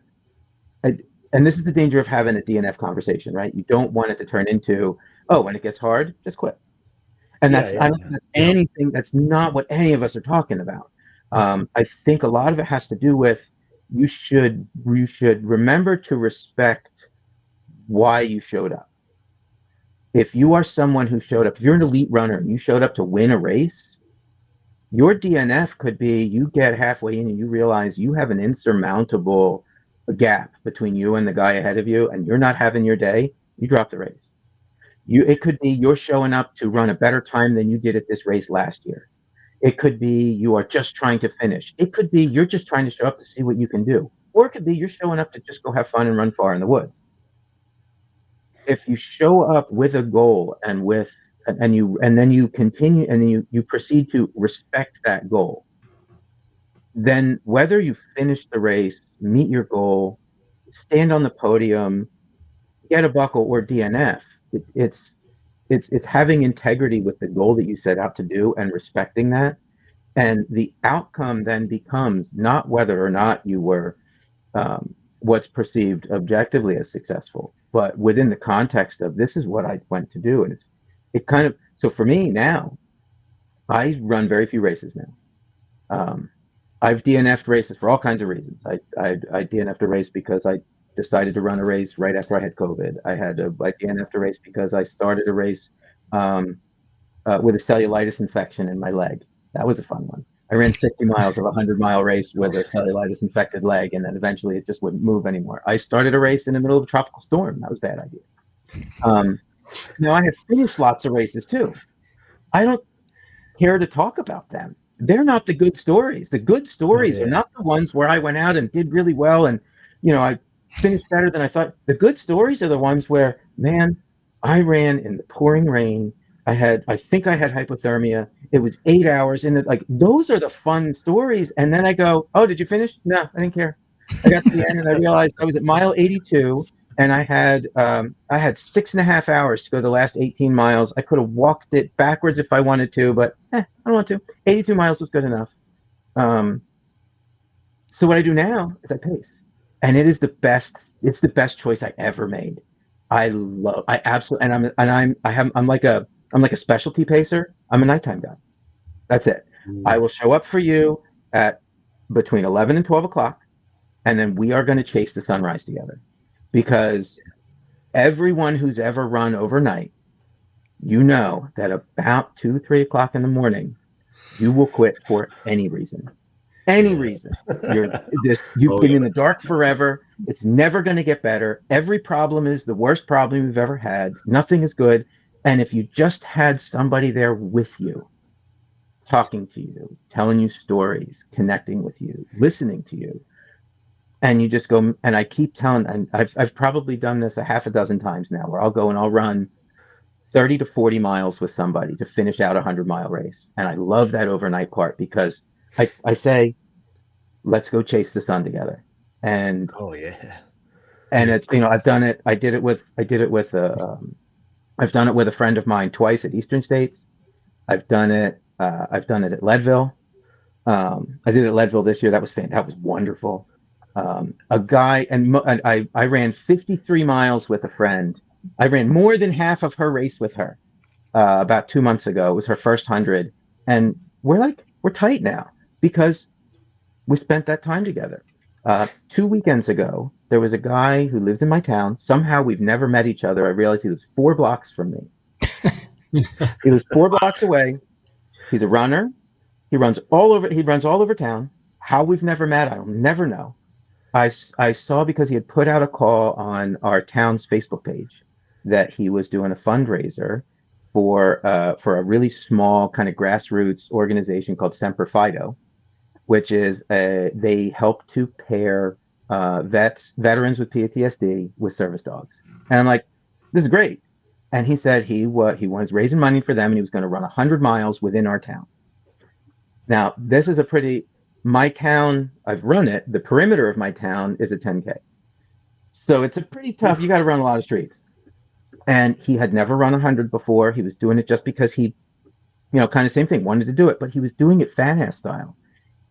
and this is the danger of having a DNF conversation, right? You don't want it to turn into, oh, when it gets hard, just quit. And I don't think that's anything. That's not what any of us are talking about. I think a lot of it has to do with, you should remember to respect why you showed up. If you are someone who showed up, if you're an elite runner and you showed up to win a race, your DNF could be, you get halfway in and you realize you have an insurmountable gap between you and the guy ahead of you, and you're not having your day, you drop the race. It could be you're showing up to run a better time than you did at this race last year. It could be you are just trying to finish. It could be you're just trying to show up to see what you can do. Or it could be you're showing up to just go have fun and run far in the woods. If you show up with a goal and then you continue, and then you proceed to respect that goal, then whether you finish the race, meet your goal, stand on the podium, get a buckle, or DNF, it's having integrity with the goal that you set out to do and respecting that. And the outcome then becomes not whether or not you were what's perceived objectively as successful, but within the context of, this is what I went to do. And so for me now, I run very few races now. I've DNF'd races for all kinds of reasons. I DNF'd a race because I decided to run a race right after I had COVID. I DNF'd a race because I started a race with a cellulitis infection in my leg. That was a fun one. I ran 60 miles of a 100-mile race with a cellulitis infected leg, and then eventually it just wouldn't move anymore. I started a race in the middle of a tropical storm. That was a bad idea. Now, I have finished lots of races too. I don't care to talk about them. They're not the good stories. The good stories are not the ones where I went out and did really well and, I finished better than I thought. The good stories are the ones where, man, I ran in the pouring rain. I think I had hypothermia. It was 8 hours in those are the fun stories. And then I go, oh, did you finish? No, I didn't care. I got to the end and I realized I was at mile 82 and I had 6.5 hours to go the last 18 miles. I could have walked it backwards if I wanted to, but I don't want to. 82 miles was good enough. So what I do now is I pace, and it's the best choice I ever made. I'm like a specialty pacer. I'm a nighttime guy. That's it. I will show up for you at between 11 and 12 o'clock, and then we are going to chase the sunrise together. Because everyone who's ever run overnight, that about 2-3 o'clock in the morning, you will quit for any reason. Any reason. You've been in the dark forever. It's never going to get better. Every problem is the worst problem you've ever had. Nothing is good. And if you just had somebody there with you, talking to you, telling you stories, connecting with you, listening to you, and you just go, and I keep telling, and I've probably done this a half a dozen times now, where I'll go and I'll run 30 to 40 miles with somebody to finish out a 100-mile race. And I love that overnight part, because I say, let's go chase the sun together. And and it's, I've done it. I've done it with a friend of mine twice at Eastern States. I've done it I've done it at Leadville. I did it at Leadville this year. That was fantastic. That was wonderful. A guy, and I ran 53 miles with a friend. I ran more than half of her race with her about 2 months ago. It was her first 100. And we're tight now because we spent that time together. 2 weekends ago, there was a guy who lived in my town. Somehow we've never met each other. I realized he was 4 blocks from me. He was 4 blocks away. He's a runner. He runs all over town. How we've never met, I'll never know. I saw because he had put out a call on our town's Facebook page that he was doing a fundraiser for a really small kind of grassroots organization called Semper Fido, which is they help to pair veterans with PTSD with service dogs. And I'm like, this is great. And he said he was raising money for them, and he was going to run 100 miles within our town. Now, this is my town, I've run it, the perimeter of my town is a 10K. So it's a pretty tough, you got to run a lot of streets. And he had never run 100 before. He was doing it just because he, kind of same thing, wanted to do it, but he was doing it fat ass style.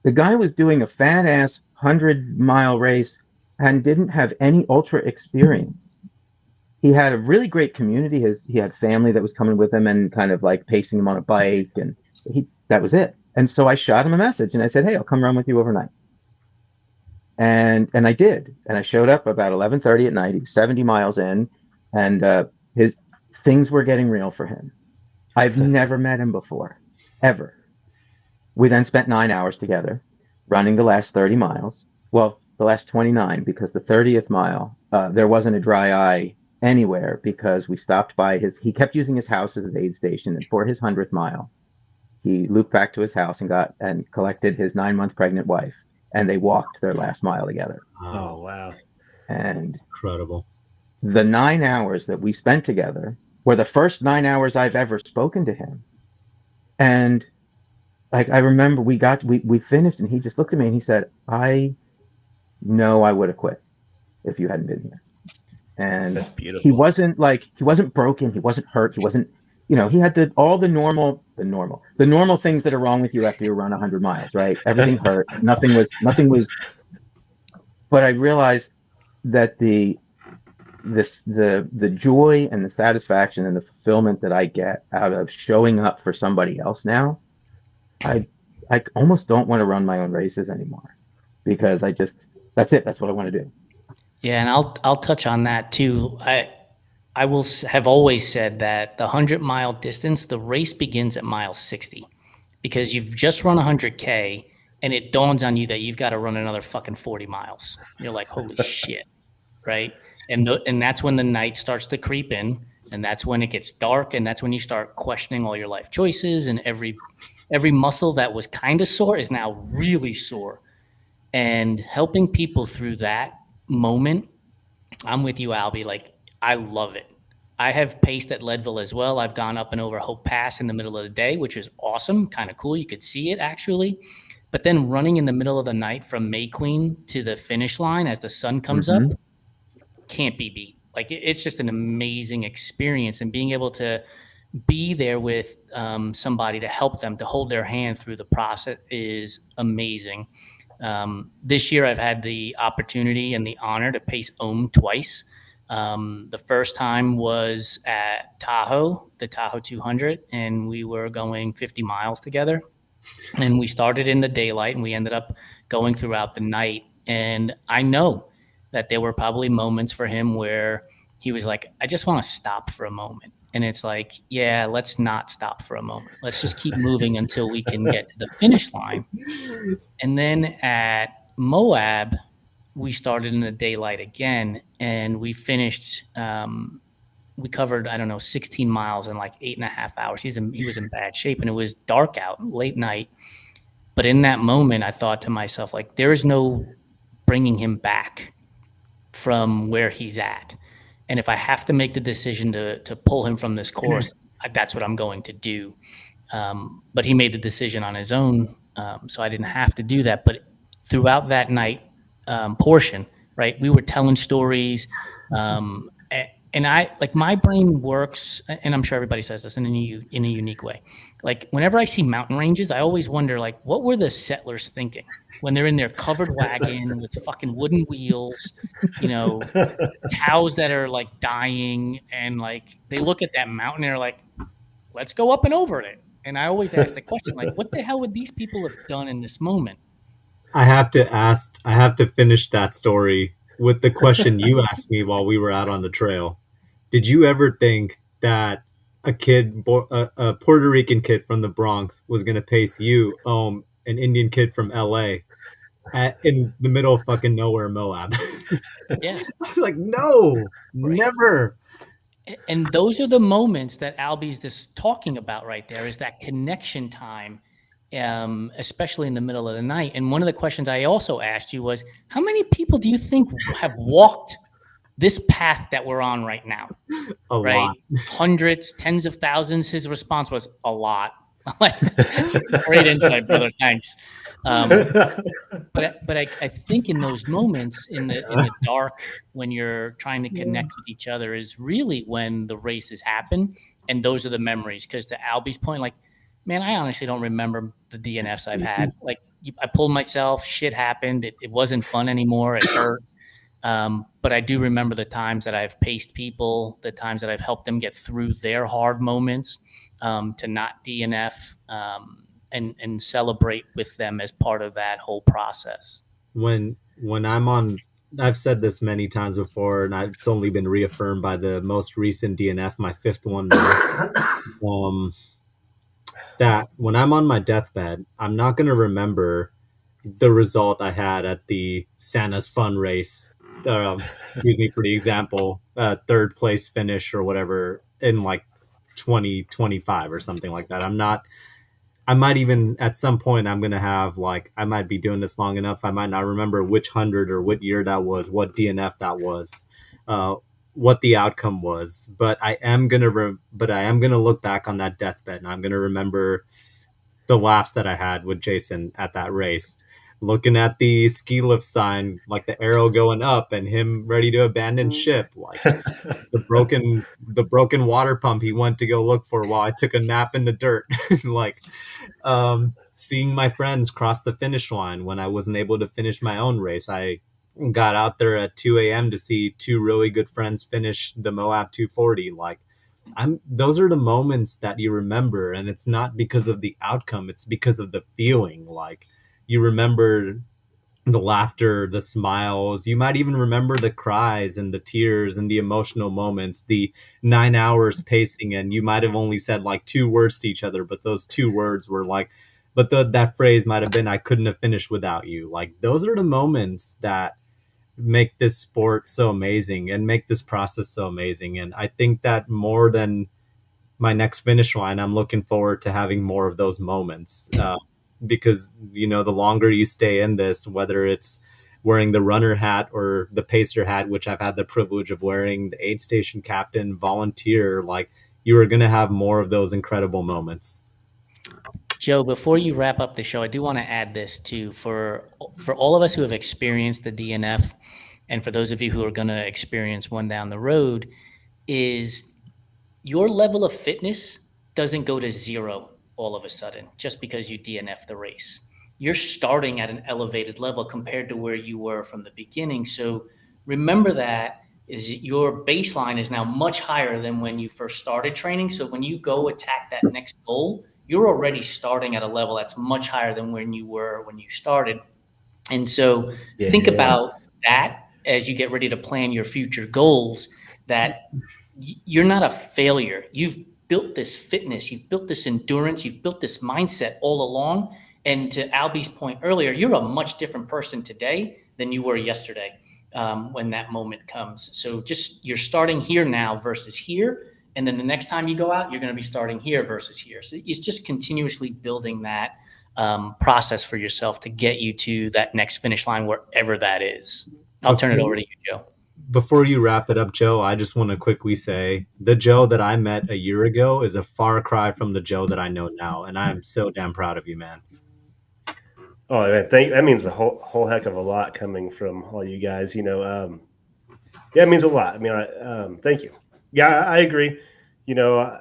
The guy was doing a fat ass 100-mile race and didn't have any ultra experience. He had a really great community. He had family that was coming with him and kind of like pacing him on a bike, and that was it. And so I shot him a message and I said, hey, I'll come run with you overnight. And I did. And I showed up about 11:30 at night. He's 70 miles in, and his things were getting real for him. I've never met him before, ever. We then spent 9 hours together running the last 30 miles. Well, the last 29, because the 30th mile, there wasn't a dry eye anywhere because we stopped by he kept using his house as his aid station. And for his 100th mile, he looped back to his house and collected his 9-month pregnant wife, and they walked their last mile together. Oh, wow. And incredible. The 9 hours that we spent together were the first 9 hours I've ever spoken to him. And I remember we finished, and he just looked at me and he said, I know I would have quit if you hadn't been here. And that's beautiful. He wasn't broken. He wasn't hurt. He wasn't, he had all the normal things that are wrong with you after you run 100 miles, right? Everything hurt. Nothing was, but I realized that the joy and the satisfaction and the fulfillment that I get out of showing up for somebody else now, I almost don't want to run my own races anymore, because that's it. That's what I want to do. Yeah. And I'll touch on that too. I will have always said that the 100-mile distance, the race begins at mile 60, because you've just run 100K and it dawns on you that you've got to run another fucking 40 miles. You're like, holy shit. Right. And that's when the night starts to creep in, and that's when it gets dark, and that's when you start questioning all your life choices, and every muscle that was kind of sore is now really sore. And helping people through that moment, I'm with you, Alby. Like, I love it. I have paced at Leadville as well. I've gone up and over Hope Pass in the middle of the day, which is awesome, kind of cool. You could see it actually. But then running in the middle of the night from May Queen to the finish line as the sun comes up can't be beat. Like, it's just an amazing experience, and being able to be there with somebody to help them, to hold their hand through the process is amazing. This year I've had the opportunity and the honor to pace Ohm twice. The first time was at Tahoe, the Tahoe 200, and we were going 50 miles together. And we started in the daylight and we ended up going throughout the night. And I know that there were probably moments for him where he was like, I just want to stop for a moment. And it's like, yeah, let's not stop for a moment. Let's just keep moving until we can get to the finish line. And then at Moab, we started in the daylight again, and we finished, we covered, 16 miles in like 8.5 hours. He was in bad shape, and it was dark out, late night. But in that moment, I thought to myself, like, there is no bringing him back from where he's at. And if I have to make the decision to pull him from this course, that's what I'm going to do. But he made the decision on his own, so I didn't have to do that. But throughout that night portion, right, we were telling stories. And I like my brain works, and I'm sure everybody says this in a unique way. Like whenever I see mountain ranges, I always wonder like what were the settlers thinking when they're in their covered wagon with fucking wooden wheels, cows that are like dying, and like they look at that mountain and they're like, let's go up and over it. And I always ask the question, like, what the hell would these people have done in this moment? I have to finish that story with the question you asked me while we were out on the trail. Did you ever think that a Puerto Rican kid from the Bronx was going to pace you, an Indian kid from LA, in the middle of fucking nowhere, Moab? Yeah. I was like, no, right. Never. And those are the moments that Alby's talking about right there, is that connection time, especially in the middle of the night. And one of the questions I also asked you was, how many people do you think have walked this path that we're on right now? A lot. Hundreds, tens of thousands. His response was a lot. Great insight, brother. Thanks. But I think in those moments in the dark, when you're trying to connect with each other, is really when the races happen, and those are the memories. Because to Alby's point, like, man, I honestly don't remember the DNFs I've had. Like, I pulled myself, shit happened, it wasn't fun anymore, it hurt. But I do remember the times that I've paced people, the times that I've helped them get through their hard moments, to not DNF, and celebrate with them as part of that whole process. When I'm on, I've said this many times before, and it's only been reaffirmed by the most recent DNF, my fifth one now, that when I'm on my deathbed, I'm not going to remember the result I had at the Santa's Fun race. Excuse me for the example, third place finish or whatever in like 2025 or something like that. I might even at some point I'm going to have like, I might be doing this long enough. I might not remember which 100 or what year that was, what DNF that was, what the outcome was, but I am going to look back on that deathbed, and I'm going to remember the laughs that I had with Jason at that race, looking at the ski lift sign, like the arrow going up and him ready to abandon ship, like the broken water pump he went to go look for while I took a nap in the dirt, like seeing my friends cross the finish line when I wasn't able to finish my own race. I got out there at 2 a.m. to see two really good friends finish the Moab 240. Like, those are the moments that you remember, and it's not because of the outcome, it's because of the feeling. Like, you remember the laughter, the smiles, you might even remember the cries and the tears and the emotional moments, the 9 hours pacing, and you might have only said like 2 words to each other, but those 2 words were like, but that phrase might have been, I couldn't have finished without you. Like, those are the moments that make this sport so amazing and make this process so amazing. And I think that more than my next finish line, I'm looking forward to having more of those moments, because, the longer you stay in this, whether it's wearing the runner hat or the pacer hat, which I've had the privilege of wearing, the aid station captain, volunteer, like, you are going to have more of those incredible moments. Joe, before you wrap up the show, I do want to add this too, for all of us who have experienced the DNF, and for those of you who are going to experience one down the road, is your level of fitness doesn't go to zero all of a sudden just because you DNF the race. You're starting at an elevated level compared to where you were from the beginning. So remember that is your baseline is now much higher than when you first started training. So when you go attack that next goal, you're already starting at a level that's much higher than when you were when you started. And so think about that as you get ready to plan your future goals, that you're not a failure. You've built this fitness, you've built this endurance, you've built this mindset all along. And to Alby's point earlier, you're a much different person today than you were yesterday, when that moment comes. So just, you're starting here now versus here. And then the next time you go out, you're going to be starting here versus here. So it's just continuously building that process for yourself to get you to that next finish line, wherever that is. I'll turn it over to you, Joe. Before you wrap it up, Joe, I just want to quickly say the Joe that I met a year ago is a far cry from the Joe that I know now. And I'm so damn proud of you, man. Oh, man, that means a whole heck of a lot coming from all you guys. Yeah, it means a lot. I mean, thank you. Yeah, I agree. You know,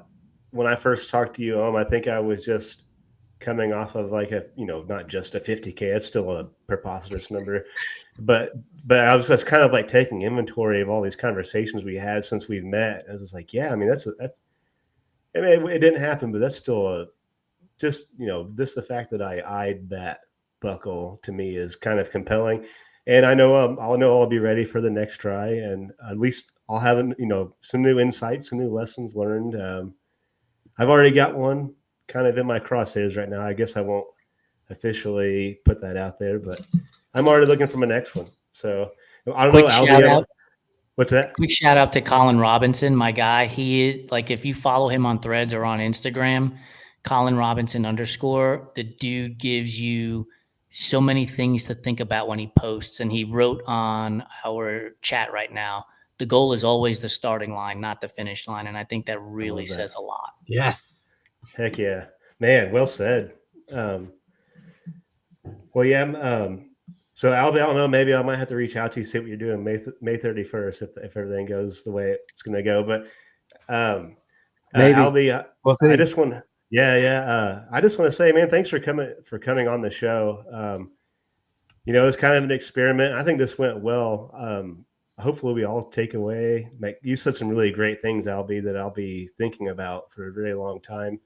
when I first talked to you, I think I was just coming off of like not just a 50K. It's still a preposterous number, but I was just kind of like taking inventory of all these conversations we had since we've met. I was just like, yeah, I mean, I mean, it didn't happen, but that's still just the fact that I eyed that buckle to me is kind of compelling. And I know I'll be ready for the next try, and at least I'll have some new insights, some new lessons learned. I've already got one kind of in my crosshairs right now. I guess I won't officially put that out there, but I'm already looking for my next one. So I don't know, Alby. What's that? Quick shout out to Colin Robinson, my guy. He is like, if you follow him on Threads or on Instagram, Colin Robinson _, the dude gives you so many things to think about when he posts. And he wrote on our chat right now, the goal is always the starting line, not the finish line. And I think that really says a lot. Yes. Heck yeah, man. Well said. Well, yeah. So Alby, I don't know. Maybe I might have to reach out to you, see what you're doing May 31st if everything goes the way it's going to go. But maybe Alby, we'll see. I just want I just want to say, man, thanks for coming on the show. It's kind of an experiment. I think this went well. Hopefully, we all take away. You said some really great things, Alby, that I'll be thinking about for a very long time.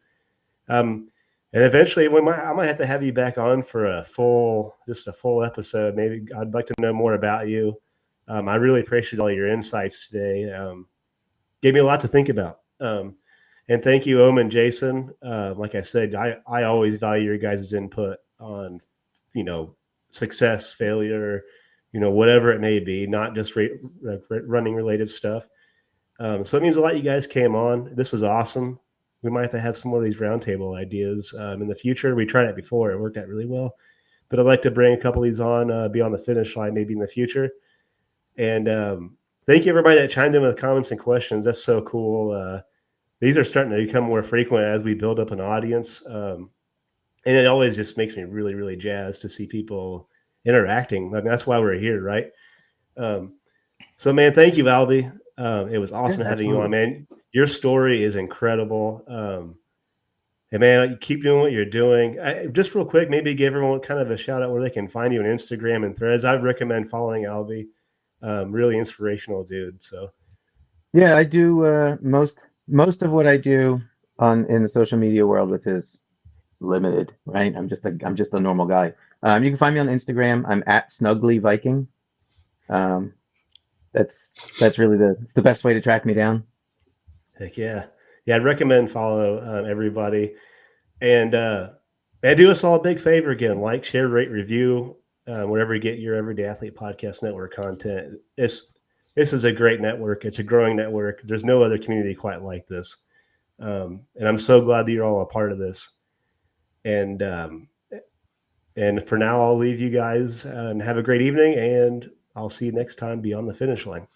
And eventually, I might have to have you back on for a full episode. Maybe I'd like to know more about you. I really appreciate all your insights today. Gave me a lot to think about. And thank you, Ohm and Jason. Like I said, I always value your guys' input on, success, failure, whatever it may be, not just running related stuff. So it means a lot you guys came on. This was awesome. We might have to have some more of these roundtable ideas in the future. We tried it before. It worked out really well. But I'd like to bring a couple of these on, be on the finish line maybe in the future. And thank you, everybody that chimed in with comments and questions. That's so cool. These are starting to become more frequent as we build up an audience. And it always just makes me really, really jazzed to see people interacting. I mean, that's why we're here, right? So, man, thank you, Alby. It was awesome having you on, man. Your story is incredible. And, man, keep doing what you're doing. Just real quick, maybe give everyone kind of a shout out where they can find you on Instagram and Threads. I recommend following Alby. Really inspirational dude. So, yeah, I do most of what I do in the social media world, which is limited, right? I'm just a normal guy. You can find me on Instagram. I'm at Snuggly Viking. That's really the best way to track me down. Heck yeah. Yeah, I'd recommend follow everybody. And do us all a big favor again. Like, share, rate, review, wherever you get your Everyday Athlete Podcast Network content. This is a great network. It's a growing network. There's no other community quite like this. And I'm so glad that you're all a part of this. And for now, I'll leave you guys and have a great evening. And I'll see you next time beyond the finish line.